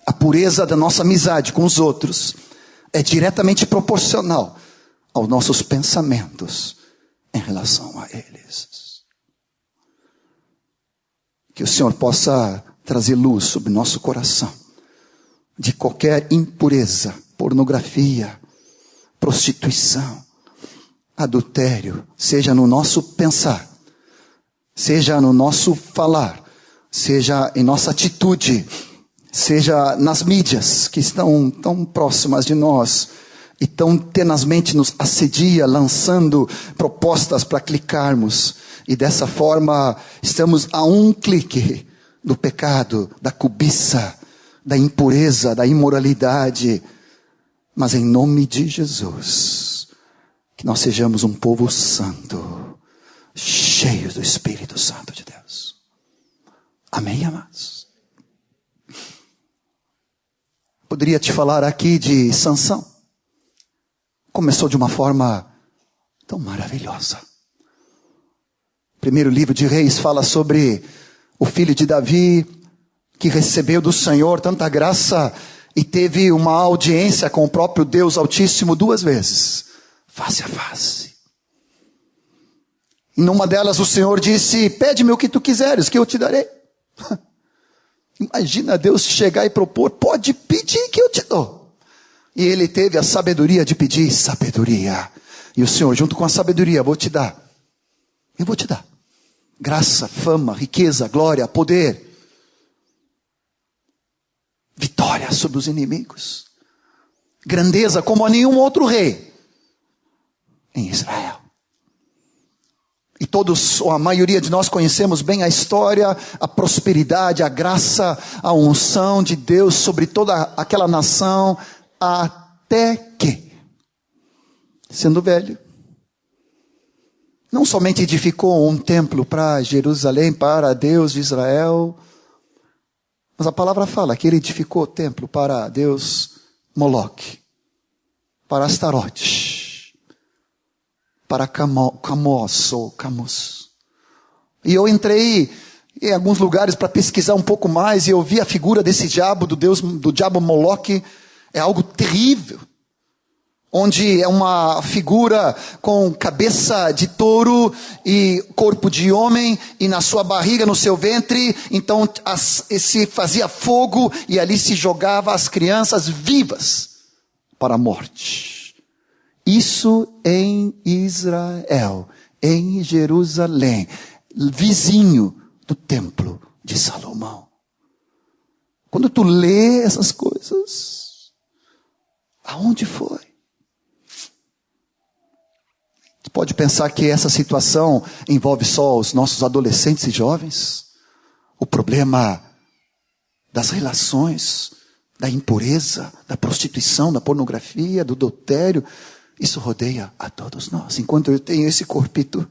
A pureza da nossa amizade com os outros é diretamente proporcional aos nossos pensamentos em relação a eles. Que o Senhor possa trazer luz sobre nosso coração de qualquer impureza, pornografia, prostituição, adultério, seja no nosso pensar, seja no nosso falar, seja em nossa atitude, seja nas mídias que estão tão próximas de nós e tão tenazmente nos assedia, lançando propostas para clicarmos. E dessa forma estamos a um clique do pecado, da cobiça, da impureza, da imoralidade. Mas em nome de Jesus, que nós sejamos um povo santo, cheios do Espírito Santo de Deus. Amém, amados? Poderia te falar aqui de Sansão. Começou de uma forma tão maravilhosa. O primeiro livro de Reis fala sobre o filho de Davi, que recebeu do Senhor tanta graça e teve uma audiência com o próprio Deus Altíssimo 2 vezes, face a face. E numa delas o Senhor disse: pede-me o que tu quiseres, que eu te darei. Imagina Deus chegar e propor: pode pedir que eu te dou. E ele teve a sabedoria de pedir sabedoria. E o Senhor, junto com a sabedoria, eu vou te dar graça, fama, riqueza, glória, poder, vitória sobre os inimigos, grandeza como a nenhum outro rei em Israel. E todos, ou a maioria de nós, conhecemos bem a história, a prosperidade, a graça, a unção de Deus sobre toda aquela nação, até que, sendo velho, não somente edificou um templo para Jerusalém, para Deus de Israel, mas a palavra fala que ele edificou o templo para Deus Moloque, para Astarote, para Camus. E eu entrei em alguns lugares para pesquisar um pouco mais, e eu vi a figura desse diabo, do diabo Moloque. É algo terrível. onde é uma figura com cabeça de touro e corpo de homem, e na sua barriga, no seu ventre, então se fazia fogo, e ali se jogava as crianças vivas para a morte. Isso em Israel, em Jerusalém, vizinho do templo de Salomão. Quando tu lê essas coisas, aonde foi? Tu pode pensar que essa situação envolve só os nossos adolescentes e jovens? O problema das relações, da impureza, da prostituição, da pornografia, do adultério, isso rodeia a todos nós. Enquanto eu tenho esse corpito,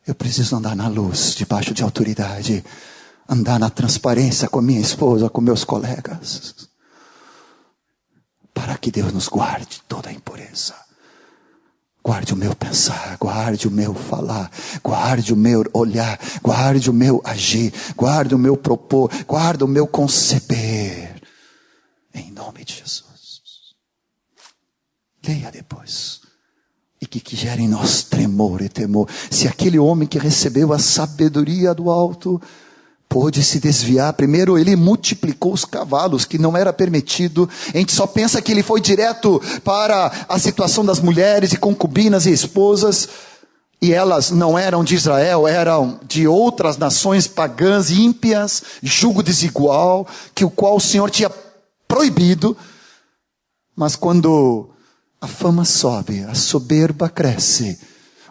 eu preciso andar na luz, debaixo de autoridade, andar na transparência com minha esposa, com meus colegas, para que Deus nos guarde toda a impureza. Guarde o meu pensar, guarde o meu falar, guarde o meu olhar, guarde o meu agir, guarde o meu propor, guarde o meu conceber. Em nome de Jesus. Leia depois. E que gere em nós tremor e temor. Se aquele homem que recebeu a sabedoria do alto pôde se desviar, primeiro ele multiplicou os cavalos, que não era permitido. A gente só pensa que ele foi direto para a situação das mulheres e concubinas e esposas, e elas não eram de Israel, eram de outras nações pagãs, ímpias, jugo desigual, que o qual o Senhor tinha proibido. Mas quando a fama sobe, a soberba cresce,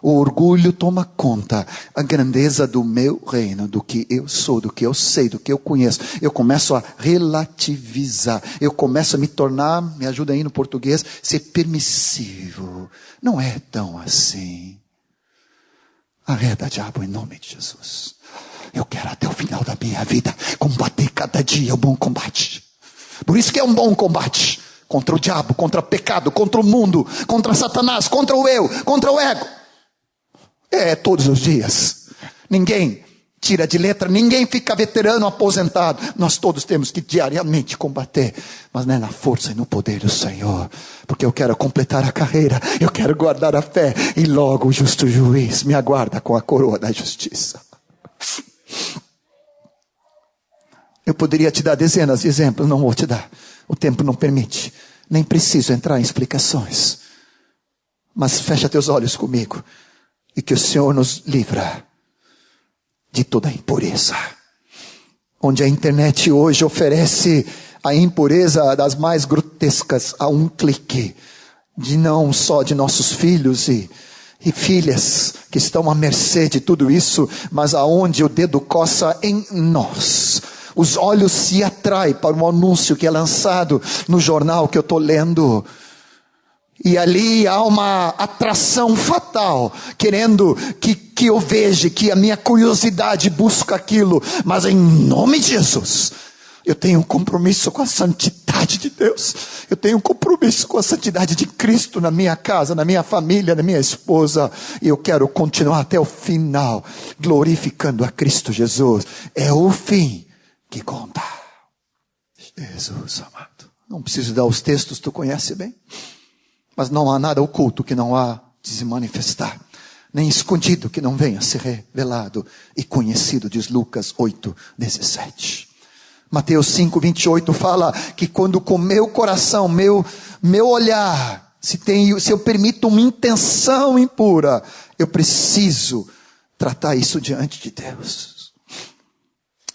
o orgulho toma conta, a grandeza do meu reino, do que eu sou, do que eu sei, do que eu conheço, eu começo a relativizar, eu começo a me tornar, me ajuda aí no português, ser permissivo. Não é tão assim. Arreda, diabo, em nome de Jesus. Eu quero até o final da minha vida combater cada dia o bom combate. Por isso que é um bom combate. Contra o diabo, contra o pecado, contra o mundo, contra Satanás, contra o eu, contra o ego. É todos os dias. Ninguém tira de letra, ninguém fica veterano aposentado. Nós todos temos que diariamente combater, mas não é na força e no poder do Senhor. Porque eu quero completar a carreira, eu quero guardar a fé, e logo o justo juiz me aguarda com a coroa da justiça. Eu poderia te dar dezenas de exemplos, não vou te dar. O tempo não permite. Nem preciso entrar em explicações. Mas fecha teus olhos comigo. E que o Senhor nos livra de toda a impureza. Onde a internet hoje oferece a impureza das mais grotescas a um clique. De não só de nossos filhos e filhas que estão à mercê de tudo isso, mas aonde o dedo coça em nós. Os olhos se atraem para um anúncio que é lançado no jornal que eu estou lendo. E ali há uma atração fatal, querendo que eu veja, que a minha curiosidade busca aquilo. Mas em nome de Jesus, eu tenho um compromisso com a santidade de Deus. Eu tenho um compromisso com a santidade de Cristo na minha casa, na minha família, na minha esposa. E eu quero continuar até o final, glorificando a Cristo Jesus. É o fim que conta. Jesus amado. Não preciso dar os textos, tu conhece bem. Mas não há nada oculto que não há de se manifestar, nem escondido que não venha a ser revelado e conhecido, diz Lucas 8:17. Mateus 5:28 fala que quando com meu coração, meu olhar, se eu permito uma intenção impura, eu preciso tratar isso diante de Deus.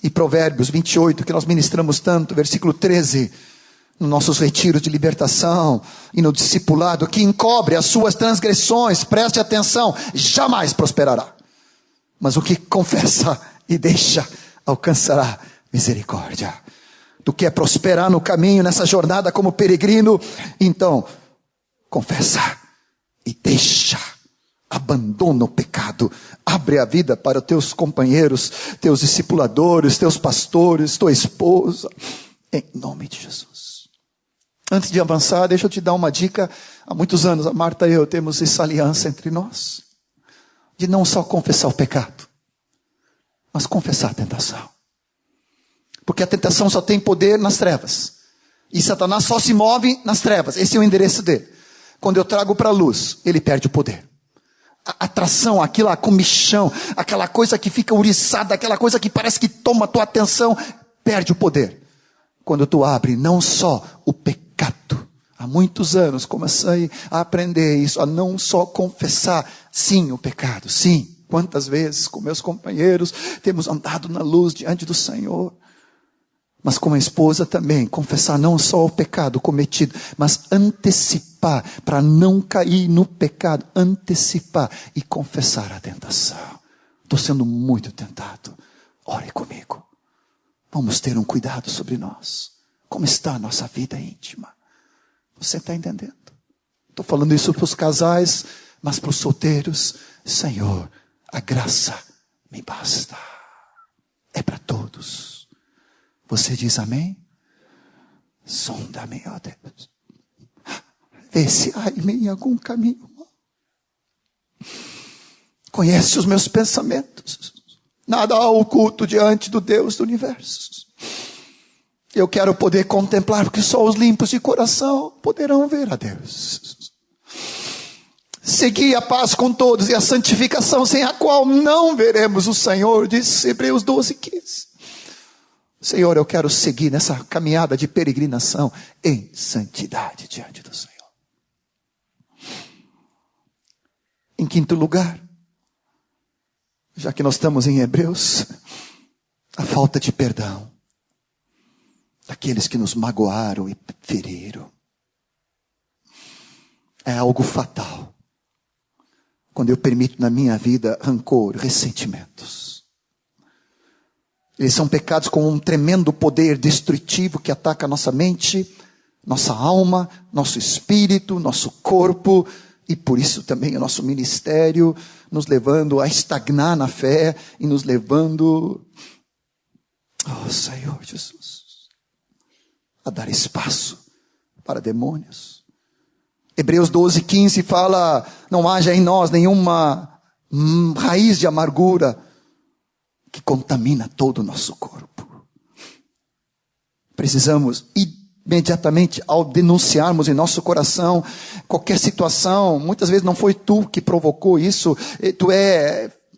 E Provérbios 28, que nós ministramos tanto, versículo 13, nos nossos retiros de libertação e no discipulado, que encobre as suas transgressões, preste atenção, jamais prosperará. Mas o que confessa e deixa, alcançará misericórdia. Tu quer prosperar no caminho, nessa jornada como peregrino? Então, confessa e deixa. Abandona o pecado, abre a vida para os teus companheiros, teus discipuladores, teus pastores, tua esposa, em nome de Jesus. Antes de avançar, deixa eu te dar uma dica. Há muitos anos, a Marta e eu temos essa aliança entre nós, de não só confessar o pecado, mas confessar a tentação. Porque a tentação só tem poder nas trevas. E Satanás só se move nas trevas. Esse é o endereço dele. Quando eu trago para a luz, ele perde o poder. A atração, aquilo, a comichão, aquela coisa que fica uriçada, aquela coisa que parece que toma a tua atenção, perde o poder. Quando tu abre não só o pecado, há muitos anos comecei a aprender isso, a não só confessar, sim, o pecado, sim. Quantas vezes com meus companheiros temos andado na luz diante do Senhor. Mas com a esposa também, confessar não só o pecado cometido, mas antecipar, para não cair no pecado, antecipar e confessar a tentação. Estou sendo muito tentado, ore comigo. Vamos ter um cuidado sobre nós. Como está a nossa vida íntima? Você está entendendo? Estou falando isso para os casais, mas para os solteiros, Senhor, a graça me basta. É para todos. Você diz amém? Sonda-me, ó Deus. Vê se há em mim algum caminho. Conhece os meus pensamentos. Nada há oculto diante do Deus do universo. Eu quero poder contemplar, porque só os limpos de coração poderão ver a Deus. Segui a paz com todos e a santificação, sem a qual não veremos o Senhor, diz Hebreus 12:15. Senhor, eu quero seguir nessa caminhada de peregrinação em santidade diante do Senhor. Em quinto lugar, já que nós estamos em Hebreus, a falta de perdão daqueles que nos magoaram e feriram. É algo fatal quando eu permito na minha vida rancor, ressentimentos. Eles são pecados com um tremendo poder destrutivo que ataca a nossa mente, nossa alma, nosso espírito, nosso corpo, e por isso também o nosso ministério, nos levando a estagnar na fé e nos levando, oh Senhor Jesus, a dar espaço para demônios. Hebreus 12:15 fala, não haja em nós nenhuma raiz de amargura que contamina todo o nosso corpo. Precisamos imediatamente, ao denunciarmos em nosso coração qualquer situação, muitas vezes não foi tu que provocou isso, tu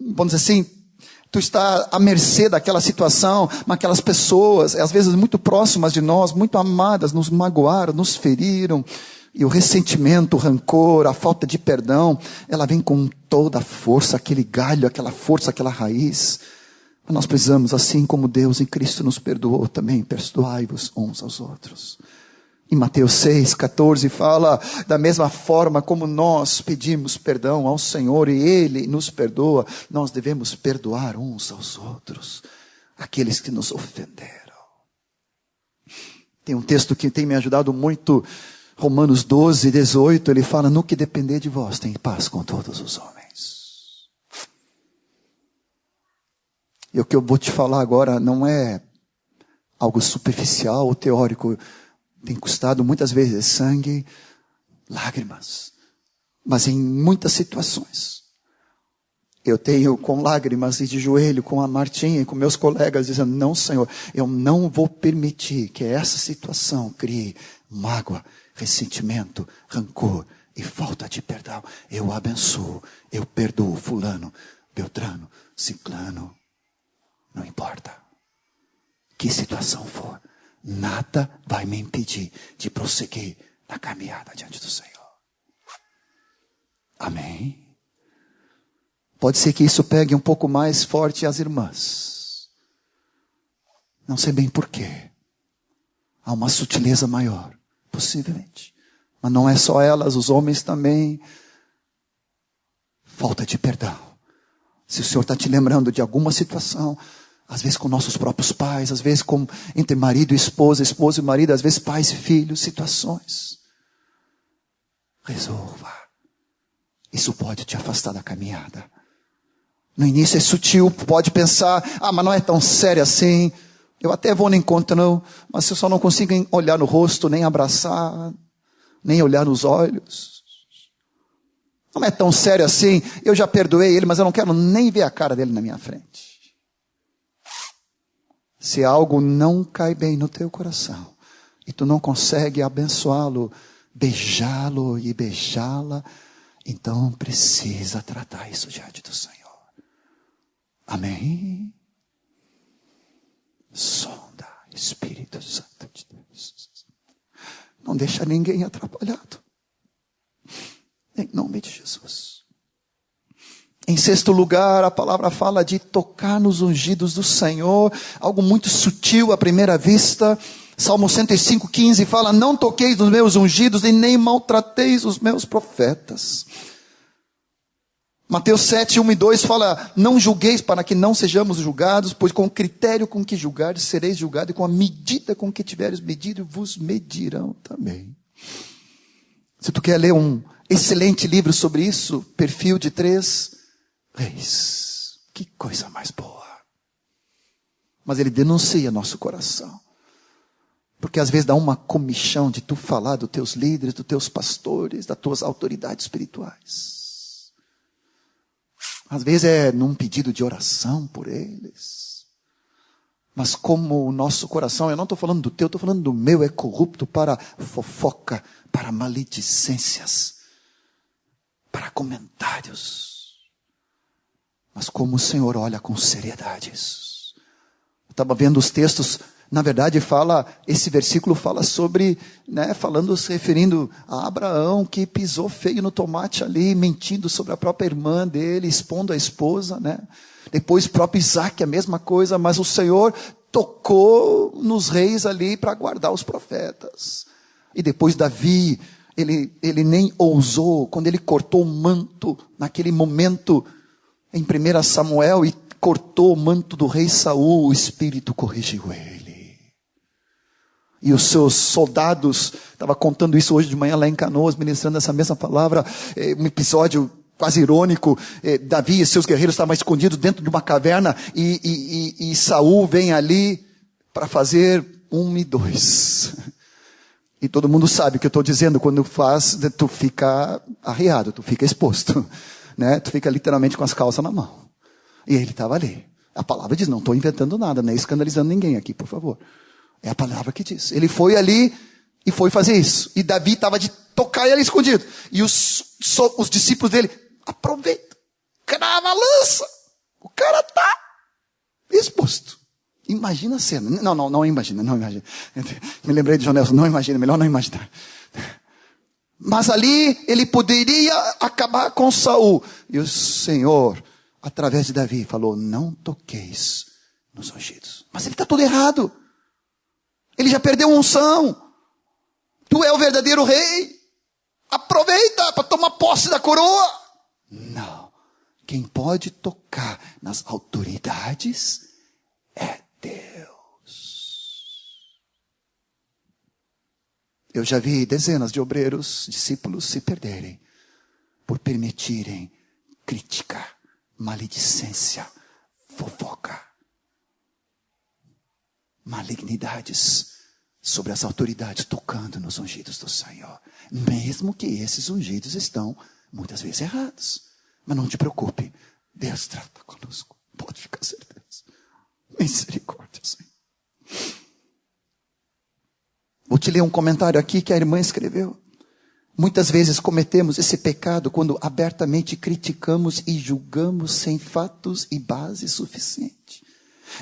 vamos dizer assim, tu está à mercê daquela situação, mas aquelas pessoas, às vezes muito próximas de nós, muito amadas, nos magoaram, nos feriram, e o ressentimento, o rancor, a falta de perdão, ela vem com toda a força, aquele galho, aquela força, aquela raiz. Nós precisamos, assim como Deus em Cristo nos perdoou, também perdoai-vos uns aos outros. Em Mateus 6:14 fala, da mesma forma como nós pedimos perdão ao Senhor e Ele nos perdoa, nós devemos perdoar uns aos outros, aqueles que nos ofenderam. Tem um texto que tem me ajudado muito, Romanos 12:18, ele fala, no que depender de vós, tem paz com todos os homens. E o que eu vou te falar agora não é algo superficial ou teórico. Tem custado muitas vezes sangue, lágrimas. Mas em muitas situações, eu tenho com lágrimas e de joelho com a Martinha e com meus colegas dizendo, não Senhor, eu não vou permitir que essa situação crie mágoa, ressentimento, rancor e falta de perdão. Eu abençoo, eu perdoo fulano, Beltrano, ciclano. Não importa que situação for, nada vai me impedir de prosseguir na caminhada diante do Senhor. Amém? Pode ser que isso pegue um pouco mais forte as irmãs. Não sei bem porquê. Há uma sutileza maior, possivelmente. Mas não é só elas, os homens também. Falta de perdão. Se o Senhor está te lembrando de alguma situação, às vezes com nossos próprios pais, às vezes entre marido e esposa e marido, às vezes pais e filhos, situações. Resolva. Isso pode te afastar da caminhada. No início é sutil, pode pensar, mas não é tão sério assim. Eu até vou no encontro, não, mas eu só não consigo olhar no rosto, nem abraçar, nem olhar nos olhos. Não é tão sério assim, eu já perdoei ele, mas eu não quero nem ver a cara dele na minha frente. Se algo não cai bem no teu coração, e tu não consegue abençoá-lo beijá-lo e beijá-la, então precisa tratar isso diante do Senhor. Amém? Sonda, Espírito Santo de Deus. Não deixa ninguém atrapalhado. Em nome de Jesus. Em sexto lugar, a palavra fala de tocar nos ungidos do Senhor. Algo muito sutil à primeira vista. Salmo 105:15 fala: não toqueis nos meus ungidos e nem maltrateis os meus profetas. Mateus 7:1 e 2 fala: não julgueis para que não sejamos julgados, pois com o critério com que julgares sereis julgados, e com a medida com que tiveres medido vos medirão também. Se tu quer ler um excelente livro sobre isso, Perfil de 3 Reis, que coisa mais boa. Mas ele denuncia nosso coração. Porque às vezes dá uma comichão de tu falar dos teus líderes, dos teus pastores, das tuas autoridades espirituais. Às vezes é num pedido de oração por eles. Mas como o nosso coração, eu não estou falando do teu, estou falando do meu, é corrupto para fofoca, para maledicências, para comentários. Mas como o Senhor olha com seriedade isso. Eu estava vendo os textos. Na verdade, esse versículo fala sobre, se referindo a Abraão, que pisou feio no tomate ali, mentindo sobre a própria irmã dele, expondo a esposa, Depois, o próprio Isaac, a mesma coisa, mas o Senhor tocou nos reis ali para guardar os profetas. E depois Davi, ele nem ousou, quando ele cortou o manto, naquele momento, em 1 Samuel, e cortou o manto do rei Saul, o Espírito corrigiu ele. E os seus soldados, estava contando isso hoje de manhã lá em Canoas, ministrando essa mesma palavra, um episódio quase irônico. Davi e seus guerreiros estavam escondidos dentro de uma caverna, e Saul vem ali para fazer 1 e 2. E todo mundo sabe o que eu estou dizendo, quando faz, tu fica arriado, tu fica exposto, Tu fica literalmente com as calças na mão. E ele estava ali. A palavra diz, não estou inventando nada, nem escandalizando ninguém aqui, por favor. É a palavra que diz. Ele foi ali e foi fazer isso. E Davi estava de tocar ele escondido. E os discípulos dele, aproveita, crava a lança. O cara está exposto. Imagina a cena. Não imagina. Me lembrei de João Nelson, não imagina, melhor não imaginar. Mas ali ele poderia acabar com Saul. E o Senhor, através de Davi, falou: não toqueis nos ungidos. Mas ele está todo errado. Ele já perdeu a unção. Tu é o verdadeiro rei. Aproveita para tomar posse da coroa. Não. Quem pode tocar nas autoridades é Deus. Eu já vi dezenas de obreiros, discípulos se perderem por permitirem crítica, maledicência, fofoca, malignidades sobre as autoridades, tocando nos ungidos do Senhor. Mesmo que esses ungidos estão muitas vezes errados. Mas não te preocupe, Deus trata conosco. Pode ficar certeza. Misericórdia, Senhor. Vou te ler um comentário aqui que a irmã escreveu. Muitas vezes cometemos esse pecado quando abertamente criticamos e julgamos sem fatos e base suficiente.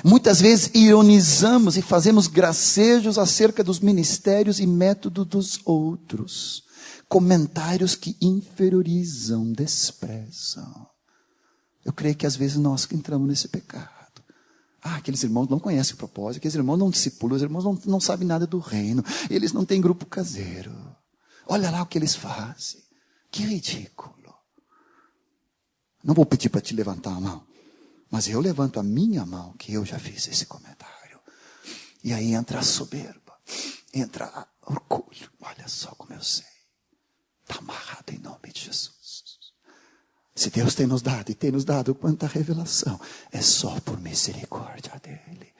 Muitas vezes ironizamos e fazemos gracejos acerca dos ministérios e métodos dos outros. Comentários que inferiorizam, desprezam. Eu creio que às vezes nós que entramos nesse pecado. Aqueles irmãos não conhecem o propósito, aqueles irmãos não discipulam, os irmãos não sabem nada do reino, eles não têm grupo caseiro. Olha lá o que eles fazem. Que ridículo. Não vou pedir para te levantar a mão. Mas eu levanto a minha mão, que eu já fiz esse comentário. E aí entra a soberba. Entra orgulho. Olha só como eu sei. Está amarrado em nome de Jesus. Se Deus tem nos dado, e tem nos dado quanta revelação, é só por misericórdia dEle.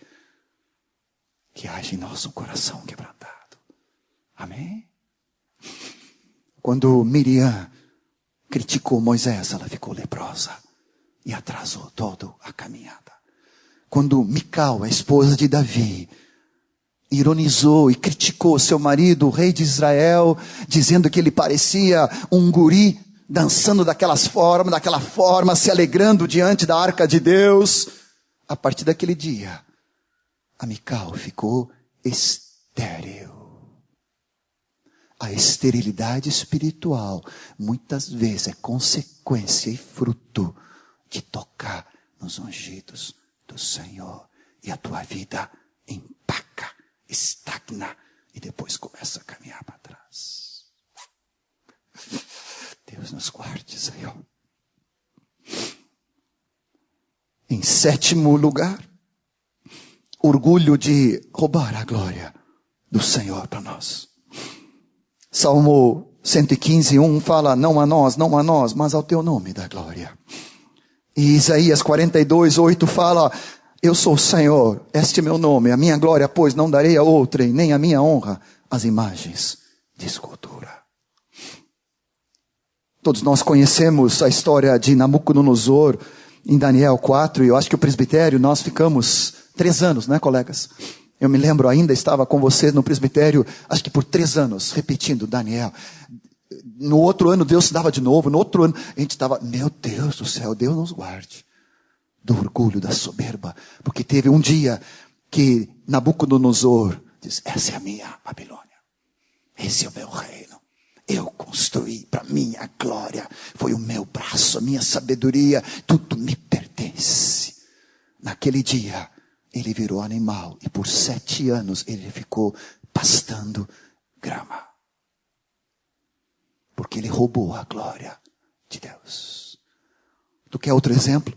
Que haja em nós um coração quebrantado. Amém? Quando Miriam criticou Moisés, ela ficou leprosa. E atrasou toda a caminhada. Quando Mical, a esposa de Davi, ironizou e criticou seu marido, o rei de Israel, dizendo que ele parecia um guri, dançando daquela forma, se alegrando diante da arca de Deus. A partir daquele dia, a Mical ficou estéril. A esterilidade espiritual, muitas vezes, é consequência e fruto de tocar nos ungidos do Senhor. E a tua vida empaca, estagna e depois começa a caminhar para trás. Deus nos guarde, Senhor. Em sétimo lugar, orgulho de roubar a glória do Senhor para nós. Salmo 115:1 fala, não a nós, mas ao teu nome dá glória. E Isaías 42:8 fala, eu sou o Senhor, este é meu nome, a minha glória, pois, não darei a outrem, nem a minha honra às imagens de escultura. Todos nós conhecemos a história de Nabucodonosor em Daniel 4, e eu acho que o presbitério, nós ficamos 3 anos, né, colegas? Eu me lembro ainda, estava com você no presbitério, acho que por 3 anos, repetindo Daniel. No outro ano, Deus se dava de novo, no outro ano, a gente estava, meu Deus do céu, Deus nos guarde do orgulho, da soberba, porque teve um dia que Nabucodonosor disse, essa é a minha Babilônia, esse é o meu reino, eu construí para minha glória, foi o meu braço, a minha sabedoria, tudo me pertence. Naquele dia, ele virou animal e por 7 anos ele ficou pastando grama. Porque ele roubou a glória de Deus. Tu quer outro exemplo?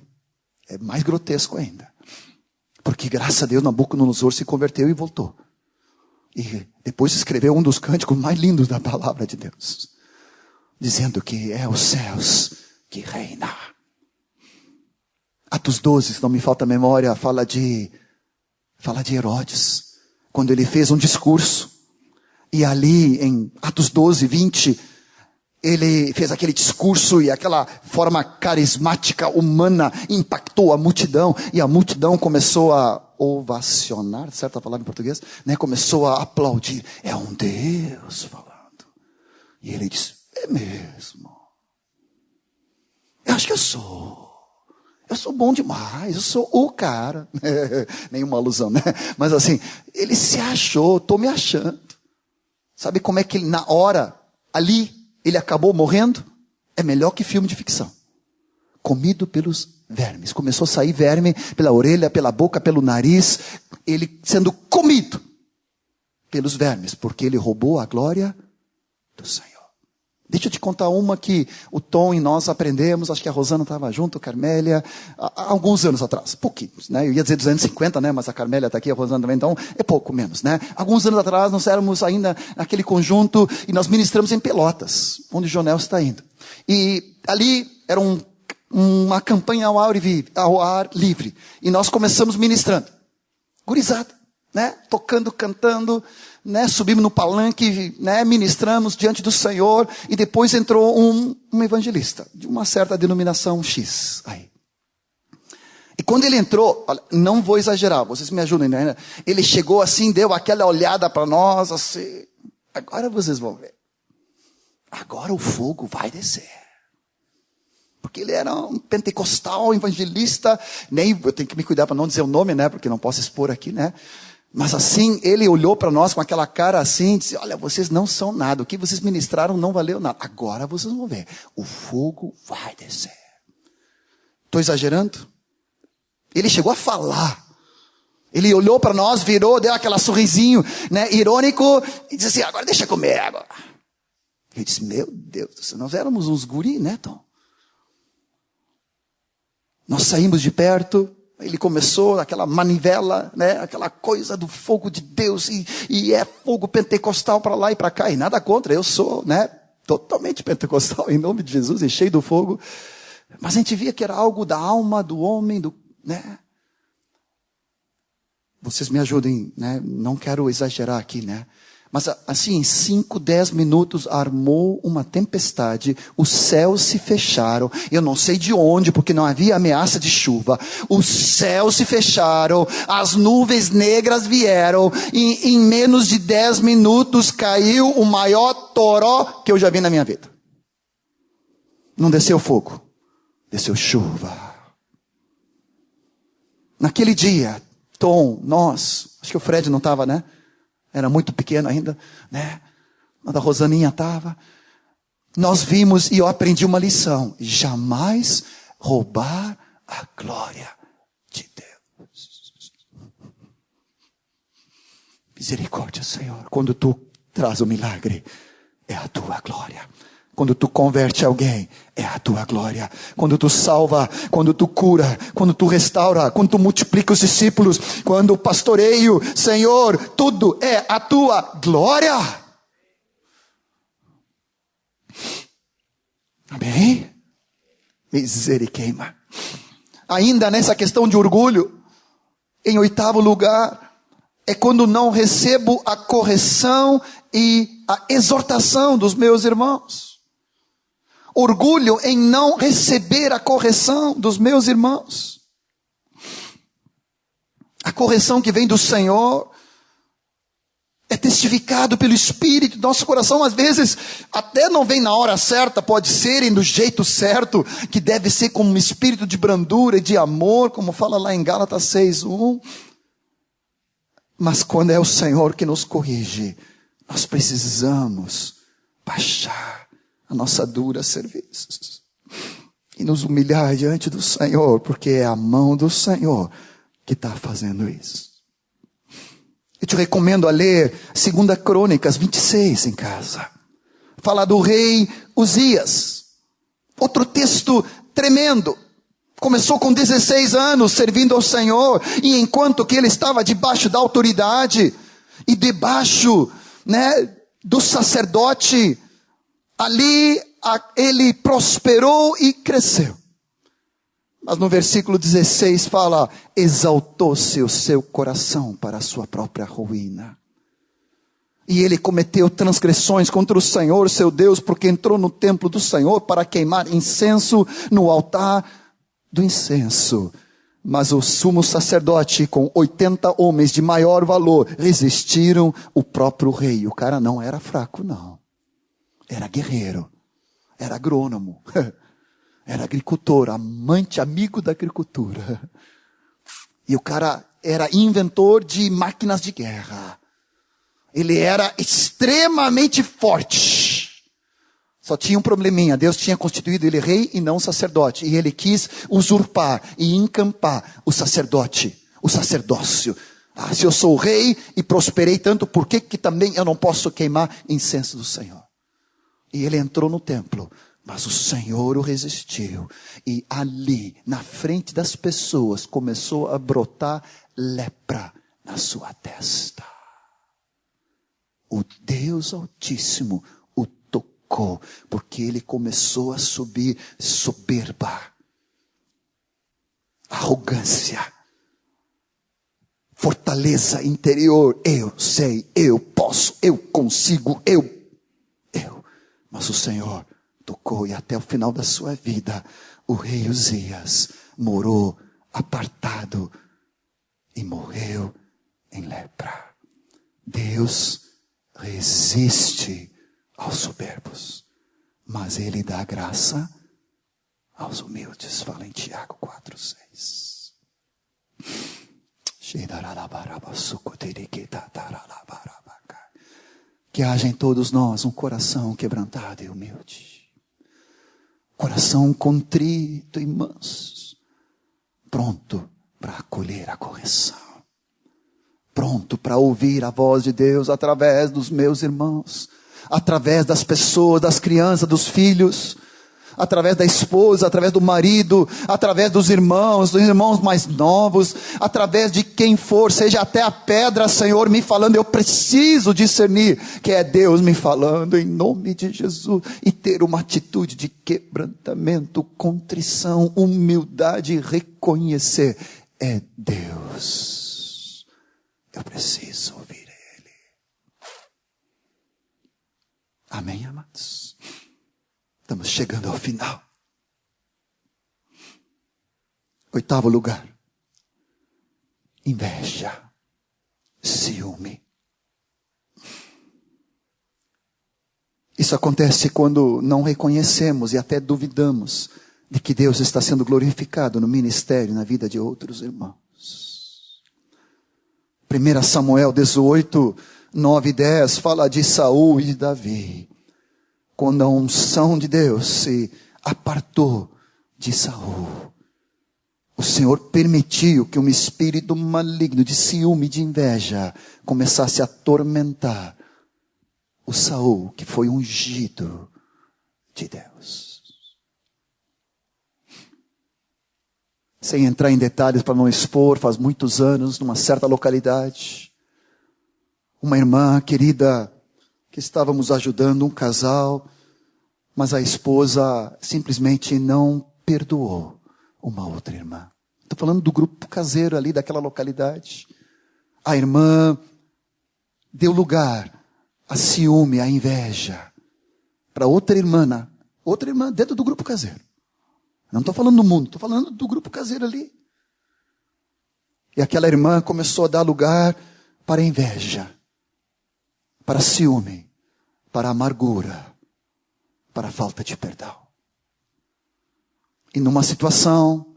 É mais grotesco ainda. Porque graças a Deus Nabucodonosor se converteu e voltou. E depois escreveu um dos cânticos mais lindos da palavra de Deus. Dizendo que é os céus que reina. Atos 12, se não me falta a memória, fala de Herodes. Quando ele fez um discurso. E ali em Atos 12:20, ele fez aquele discurso e aquela forma carismática, humana, impactou a multidão. E a multidão começou a ovacionar, certa palavra em português, né? Começou a aplaudir. É um Deus falando. E ele disse, é mesmo. Eu acho que eu sou bom demais, eu sou o cara. Nenhuma alusão, né? Mas assim, ele se achou, estou me achando. Sabe como é que ele, na hora, ali, ele acabou morrendo? É melhor que filme de ficção. Comido pelos vermes. Começou a sair verme pela orelha, pela boca, pelo nariz. Ele sendo comido pelos vermes. Porque ele roubou a glória do Senhor. Deixa eu te contar uma que o Tom e nós aprendemos. Acho que a Rosana estava junto, a Carmélia. Há alguns anos atrás. Pouquinhos, né? Eu ia dizer 250, né? Mas a Carmélia está aqui, a Rosana também. Então é pouco menos, né? Alguns anos atrás nós éramos ainda naquele conjunto. E nós ministramos em Pelotas. Onde o Jonel está indo. E ali era uma campanha ao ar livre. E nós começamos ministrando. Gurizada, né? Tocando, cantando, né? Subimos no palanque, né? Ministramos diante do Senhor. E depois entrou um evangelista. De uma certa denominação X. Aí. E quando ele entrou, olha, não vou exagerar, vocês me ajudem, né? Ele chegou assim, deu aquela olhada para nós, assim. Agora vocês vão ver. Agora o fogo vai descer. Porque ele era um pentecostal, evangelista, eu tenho que me cuidar para não dizer o nome, né? Porque não posso expor aqui, né? Mas assim, ele olhou para nós com aquela cara assim, disse, olha, vocês não são nada, o que vocês ministraram não valeu nada. Agora vocês vão ver, o fogo vai descer. Estou exagerando? Ele chegou a falar. Ele olhou para nós, virou, deu aquele sorrisinho, né, irônico, e disse assim, agora deixa comer agora. Eu disse, meu Deus, nós éramos uns guri, né, Tom? Nós saímos de perto, ele começou aquela manivela, né, aquela coisa do fogo de Deus, e é fogo pentecostal para lá e para cá, e nada contra, eu sou, né, totalmente pentecostal, em nome de Jesus, e cheio do fogo, mas a gente via que era algo da alma do homem, né, vocês me ajudem, né, não quero exagerar aqui, né, Mas assim, em 5, 10 minutos, armou uma tempestade, os céus se fecharam, eu não sei de onde, porque não havia ameaça de chuva, os céus se fecharam, as nuvens negras vieram, e em menos de 10 minutos caiu o maior toró que eu já vi na minha vida. Não desceu fogo, desceu chuva. Naquele dia, Tom, nós, acho que o Fred não estava, né? Era muito pequeno ainda, né? Mas a Rosaninha estava. Nós vimos e eu aprendi uma lição. Jamais roubar a glória de Deus. Misericórdia, Senhor. Quando tu traz o milagre, é a tua glória. Quando tu converte alguém, é a tua glória. Quando tu salva, quando tu cura, quando tu restaura, quando tu multiplica os discípulos, quando o pastoreio, Senhor, tudo é a tua glória. Amém? Misericórdia. Ainda nessa questão de orgulho, em 8º lugar, é quando não recebo a correção e a exortação dos meus irmãos. Orgulho em não receber a correção dos meus irmãos. A correção que vem do Senhor é testificado pelo Espírito. Nosso coração às vezes até não vem na hora certa, pode ser do jeito certo, que deve ser com um espírito de brandura e de amor, como fala lá em Gálatas 6:1. Mas quando é o Senhor que nos corrige, nós precisamos baixar a nossa dura serviço e nos humilhar diante do Senhor, porque é a mão do Senhor que está fazendo isso. Eu te recomendo a ler 2 Crônicas 26 em casa. Fala do rei Uzias. Outro texto tremendo. Começou com 16 anos servindo ao Senhor, e enquanto que ele estava debaixo da autoridade e debaixo, do sacerdote, ali ele prosperou e cresceu. Mas no versículo 16 fala: exaltou-se o seu coração para a sua própria ruína. E ele cometeu transgressões contra o Senhor, seu Deus, porque entrou no templo do Senhor para queimar incenso no altar do incenso. Mas o sumo sacerdote, com 80 homens de maior valor, resistiram o próprio rei. O cara não era fraco, não. Era guerreiro, era agrônomo, era agricultor, amante, amigo da agricultura. E o cara era inventor de máquinas de guerra. Ele era extremamente forte. Só tinha um probleminha: Deus tinha constituído ele rei e não sacerdote. E ele quis usurpar e encampar o sacerdote, o sacerdócio. Se eu sou rei e prosperei tanto, por que também eu não posso queimar incenso do Senhor? E ele entrou no templo, mas o Senhor o resistiu. E ali, na frente das pessoas, começou a brotar lepra na sua testa. O Deus Altíssimo o tocou, porque ele começou a subir soberba, arrogância, fortaleza interior. Eu sei, eu posso, eu consigo, eu. Mas o Senhor tocou, e até o final da sua vida, o rei Uzias morou apartado e morreu em lepra. Deus resiste aos soberbos, mas ele dá graça aos humildes. Fala em Tiago 4:6. Que haja em todos nós um coração quebrantado e humilde. Coração contrito e manso. Pronto para acolher a correção. Pronto para ouvir a voz de Deus através dos meus irmãos. Através das pessoas, das crianças, dos filhos. Através da esposa, através do marido, através dos irmãos mais novos, através de quem for, seja até a pedra, Senhor, me falando. Eu preciso discernir que é Deus me falando, em nome de Jesus, e ter uma atitude de quebrantamento, contrição, humildade, e reconhecer: é Deus, eu preciso ouvir Ele. Amém, amados? Estamos chegando ao final. 8º lugar. Inveja. Ciúme. Isso acontece quando não reconhecemos e até duvidamos de que Deus está sendo glorificado no ministério, na vida de outros irmãos. 1 Samuel 18, 9 e 10 fala de Saul e de Davi. Quando a unção de Deus se apartou de Saul, o Senhor permitiu que um espírito maligno de ciúme e de inveja começasse a atormentar o Saul, que foi ungido de Deus. Sem entrar em detalhes para não expor, faz muitos anos, numa certa localidade, uma irmã querida, que estávamos ajudando um casal, mas a esposa simplesmente não perdoou uma outra irmã. Estou falando do grupo caseiro ali daquela localidade. A irmã deu lugar a ciúme, a inveja, para outra irmã dentro do grupo caseiro. Não estou falando do mundo, estou falando do grupo caseiro ali. E aquela irmã começou a dar lugar para a inveja, para ciúme, para a amargura, para a falta de perdão. E numa situação,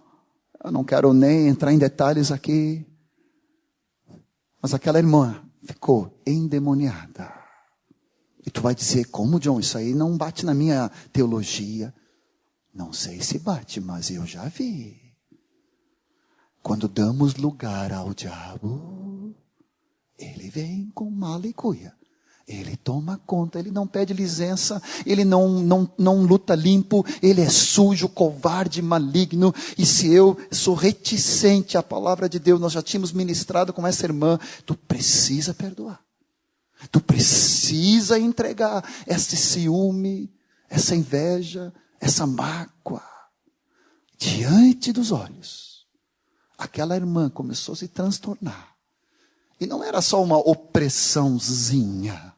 eu não quero nem entrar em detalhes aqui, mas aquela irmã ficou endemoniada. E tu vai dizer, como, John? Isso aí não bate na minha teologia. Não sei se bate, mas eu já vi. Quando damos lugar ao diabo, ele vem com mala e cuia. Ele toma conta, ele não pede licença, ele não luta limpo, ele é sujo, covarde, maligno. E se eu sou reticente à palavra de Deus, nós já tínhamos ministrado com essa irmã, tu precisa perdoar. Tu precisa entregar esse ciúme, essa inveja, essa mágoa diante dos olhos. Aquela irmã começou a se transtornar. E não era só uma opressãozinha.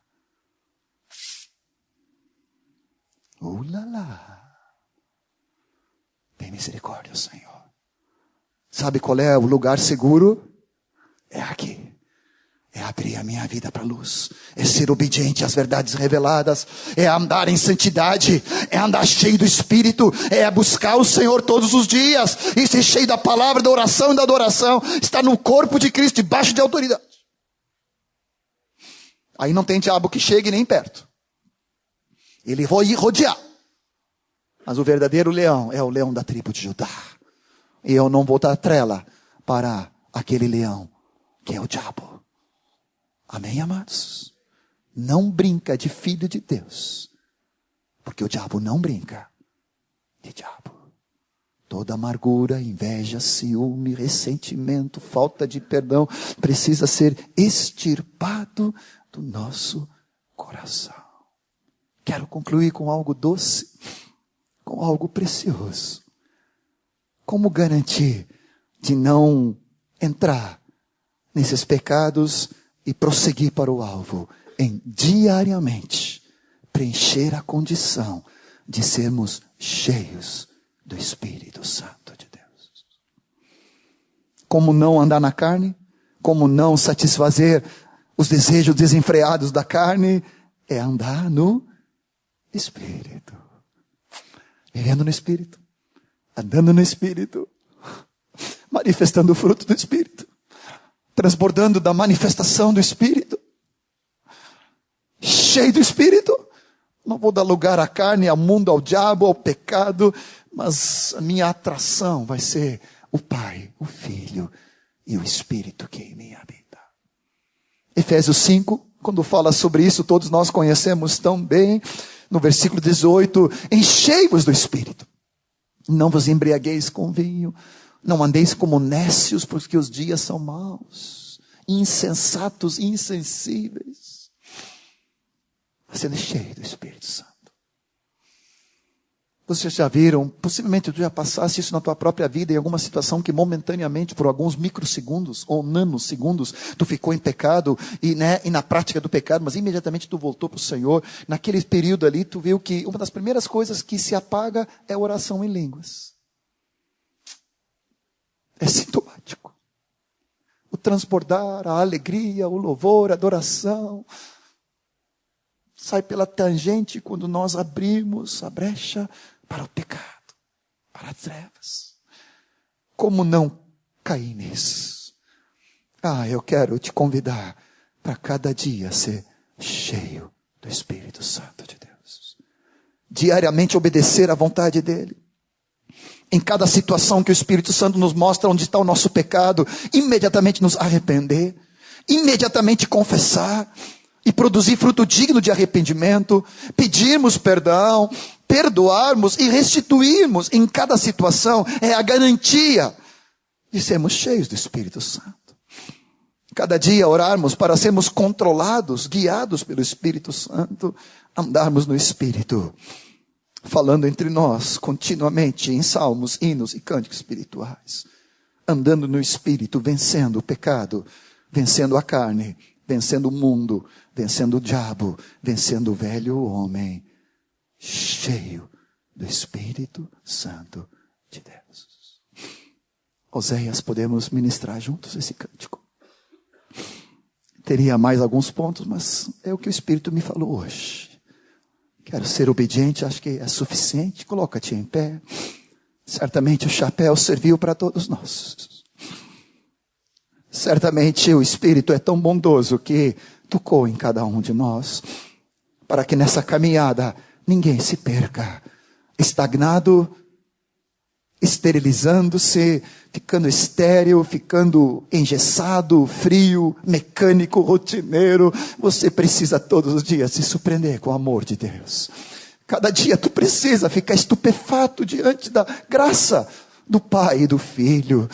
Ulala. Tem misericórdia, Senhor. Sabe qual é o lugar seguro? É aqui. É abrir a minha vida para a luz. É ser obediente às verdades reveladas. É andar em santidade. É andar cheio do Espírito. É buscar o Senhor todos os dias. E ser cheio da palavra, da oração e da adoração. Estar no corpo de Cristo, debaixo de autoridade. Aí não tem diabo que chegue nem perto. Ele vai rodear. Mas o verdadeiro leão é o leão da tribo de Judá. E eu não vou dar trela para aquele leão que é o diabo. Amém, amados? Não brinca de filho de Deus. Porque o diabo não brinca de diabo. Toda amargura, inveja, ciúme, ressentimento, falta de perdão precisa ser extirpado do nosso coração. Quero concluir com algo doce, com algo precioso. Como garantir de não entrar nesses pecados e prosseguir para o alvo em diariamente preencher a condição de sermos cheios do Espírito Santo de Deus. Como não andar na carne? Como não satisfazer os desejos desenfreados da carne? É andar no Espírito. Vivendo no Espírito. Andando no Espírito. Manifestando o fruto do Espírito. Transbordando da manifestação do Espírito. Cheio do Espírito. Não vou dar lugar à carne, ao mundo, ao diabo, ao pecado. Mas a minha atração vai ser o Pai, o Filho e o Espírito que em mim habita. Efésios 5, quando fala sobre isso, todos nós conhecemos tão bem. No versículo 18, enchei-vos do Espírito. Não vos embriagueis com vinho. Não andeis como nécios, porque os dias são maus. Insensatos, insensíveis. Sendo cheio do Espírito Santo. Vocês já viram, possivelmente tu já passaste isso na tua própria vida, em alguma situação que momentaneamente, por alguns microsegundos ou nanosegundos, tu ficou em pecado e na prática do pecado, mas imediatamente tu voltou para o Senhor. Naquele período ali, tu viu que uma das primeiras coisas que se apaga é a oração em línguas. É sintomático. O transbordar, a alegria, o louvor, a adoração, sai pela tangente quando nós abrimos a brecha para o pecado, para as trevas. Como não cair nisso? Eu quero te convidar para cada dia ser cheio do Espírito Santo de Deus. Diariamente obedecer à vontade dEle. Em cada situação que o Espírito Santo nos mostra onde está o nosso pecado, imediatamente nos arrepender, imediatamente confessar e produzir fruto digno de arrependimento, pedirmos perdão, perdoarmos e restituirmos em cada situação, é a garantia de sermos cheios do Espírito Santo. Cada dia orarmos para sermos controlados, guiados pelo Espírito Santo, andarmos no Espírito, falando entre nós continuamente em salmos, hinos e cânticos espirituais, andando no Espírito, vencendo o pecado, vencendo a carne, vencendo o mundo, vencendo o diabo, vencendo o velho homem, cheio do Espírito Santo de Deus. Oséias, podemos ministrar juntos esse cântico. Teria mais alguns pontos, mas é o que o Espírito me falou hoje. Quero ser obediente, acho que é suficiente. Coloca-te em pé. Certamente o chapéu serviu para todos nós. Certamente o Espírito é tão bondoso que tocou em cada um de nós, para que nessa caminhada ninguém se perca, estagnado, esterilizando-se, ficando estéril, ficando engessado, frio, mecânico, rotineiro. Você precisa todos os dias se surpreender com o amor de Deus. Cada dia tu precisa ficar estupefato diante da graça do Pai e do Filho.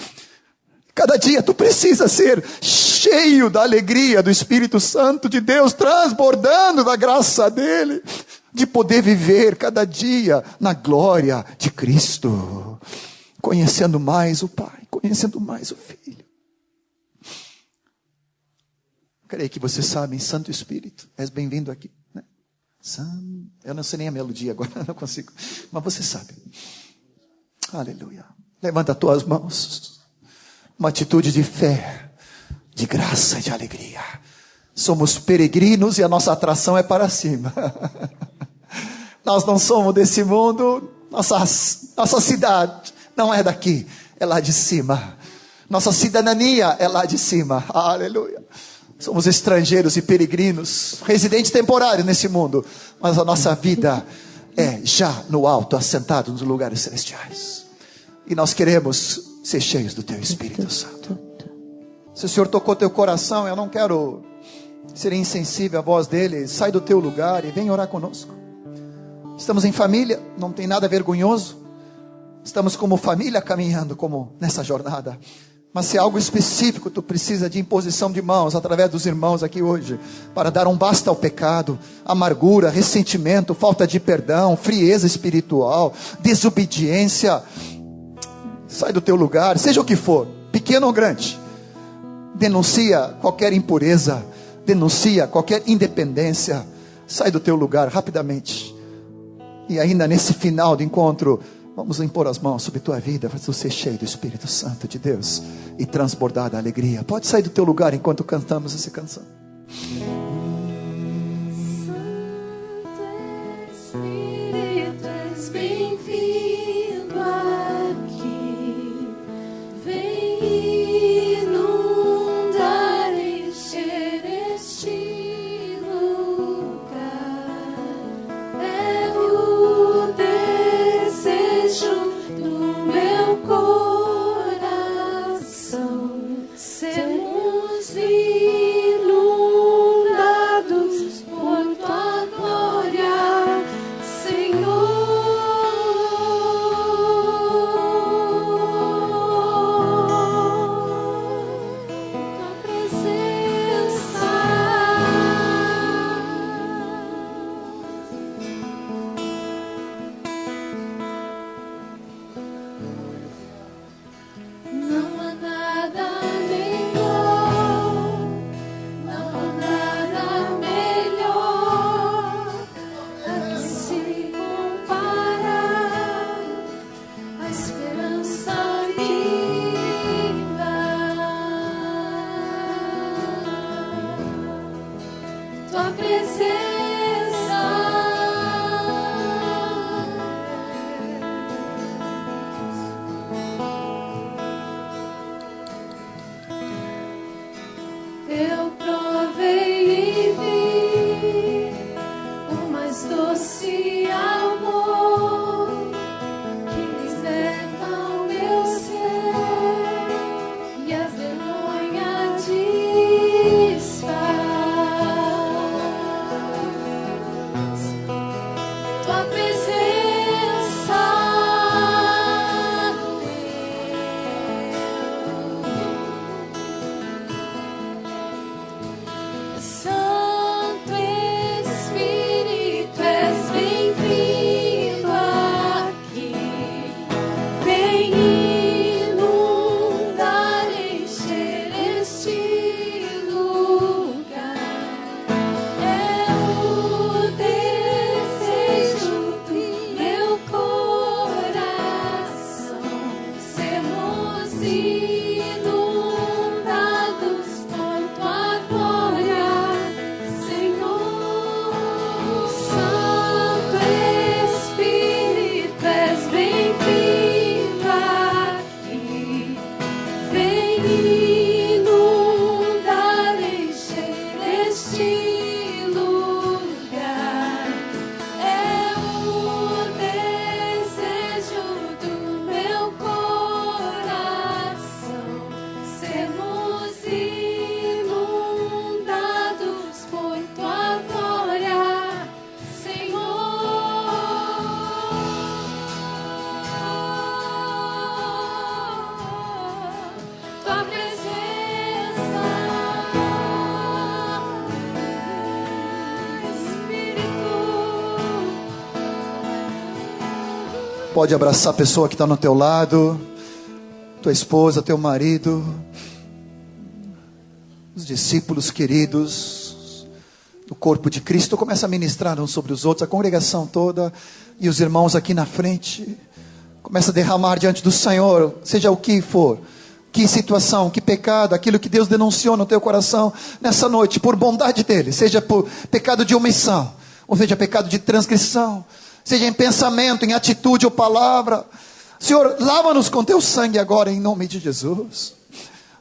Cada dia tu precisa ser cheio da alegria do Espírito Santo de Deus, transbordando da graça dele, de poder viver cada dia na glória de Cristo, conhecendo mais o Pai, conhecendo mais o Filho. Creio que vocês sabem, Santo Espírito, és bem-vindo aqui, né? Eu não sei nem a melodia agora, não consigo, mas você sabe. Aleluia. Levanta as tuas mãos. Uma atitude de fé, de graça e de alegria. Somos peregrinos e a nossa atração é para cima. Nós não somos desse mundo, nossa cidade não é daqui, é lá de cima. Nossa cidadania é lá de cima. Aleluia. Somos estrangeiros e peregrinos, residentes temporários nesse mundo, mas a nossa vida é já no alto, assentado nos lugares celestiais. E nós queremos ser cheios do teu Espírito Santo. Se o Senhor tocou teu coração, eu não quero ser insensível à voz dele. Sai do teu lugar e vem orar conosco. Estamos em família, não tem nada vergonhoso. Estamos como família caminhando como nessa jornada. Mas se é algo específico, tu precisa de imposição de mãos através dos irmãos aqui hoje, para dar um basta ao pecado, amargura, ressentimento, falta de perdão, frieza espiritual, desobediência. Sai do teu lugar, seja o que for, pequeno ou grande. Denuncia qualquer impureza, denuncia qualquer independência. Sai do teu lugar rapidamente. E ainda nesse final do encontro, vamos impor as mãos sobre tua vida, para tu ser cheio do Espírito Santo de Deus e transbordar da alegria. Pode sair do teu lugar enquanto cantamos essa canção. Sermos iluminados. Pode abraçar a pessoa que está no teu lado, tua esposa, teu marido, os discípulos queridos do corpo de Cristo. Começa a ministrar uns sobre os outros, a congregação toda e os irmãos aqui na frente. Começa a derramar diante do Senhor, seja o que for, que situação, que pecado, aquilo que Deus denunciou no teu coração nessa noite, por bondade dEle, seja por pecado de omissão, ou seja, pecado de transgressão, seja em pensamento, em atitude ou palavra. Senhor, lava-nos com teu sangue agora, em nome de Jesus.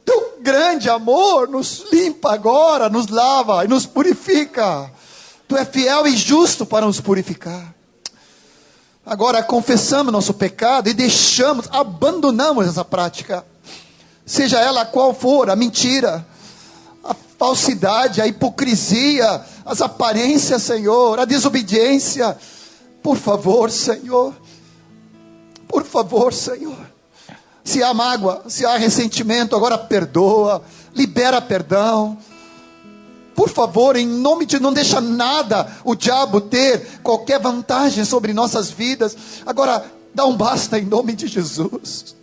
Teu grande amor nos limpa agora, nos lava e nos purifica. Tu és fiel e justo para nos purificar. Agora confessamos nosso pecado e abandonamos essa prática. Seja ela qual for, a mentira, a falsidade, a hipocrisia, as aparências, Senhor, a desobediência. Por favor, Senhor. Por favor, Senhor. Se há mágoa, se há ressentimento, agora perdoa, libera perdão. Por favor, em nome de, não deixa nada o diabo ter qualquer vantagem sobre nossas vidas. Agora, dá um basta em nome de Jesus.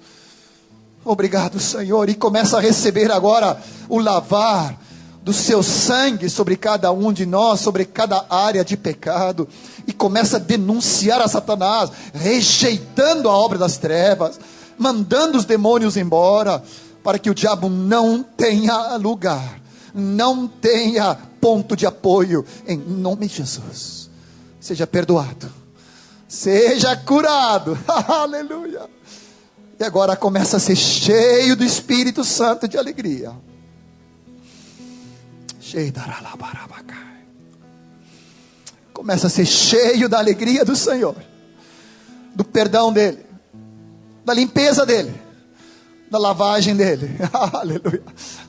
Obrigado, Senhor. E começa a receber agora o lavar do seu sangue sobre cada um de nós, sobre cada área de pecado. E começa a denunciar a Satanás, rejeitando a obra das trevas, mandando os demônios embora, para que o diabo não tenha lugar, não tenha ponto de apoio, em nome de Jesus. Seja perdoado, seja curado, aleluia. E agora começa a ser cheio do Espírito Santo de alegria. Começa a ser cheio da alegria do Senhor, do perdão dEle, da limpeza dEle, da lavagem dEle, aleluia.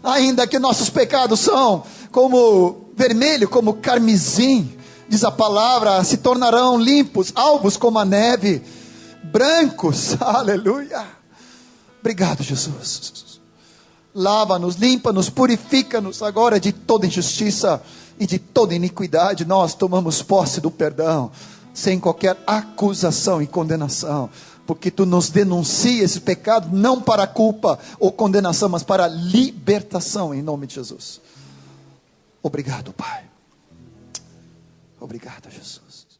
Ainda que nossos pecados são como vermelho, como carmesim, diz a palavra, se tornarão limpos, alvos como a neve, brancos, aleluia. Obrigado, Jesus. Lava-nos, limpa-nos, purifica-nos agora de toda injustiça e de toda iniquidade. Nós tomamos posse do perdão, sem qualquer acusação e condenação, porque Tu nos denuncias esse pecado, não para culpa ou condenação, mas para libertação, em nome de Jesus. Obrigado, Pai. Obrigado, Jesus.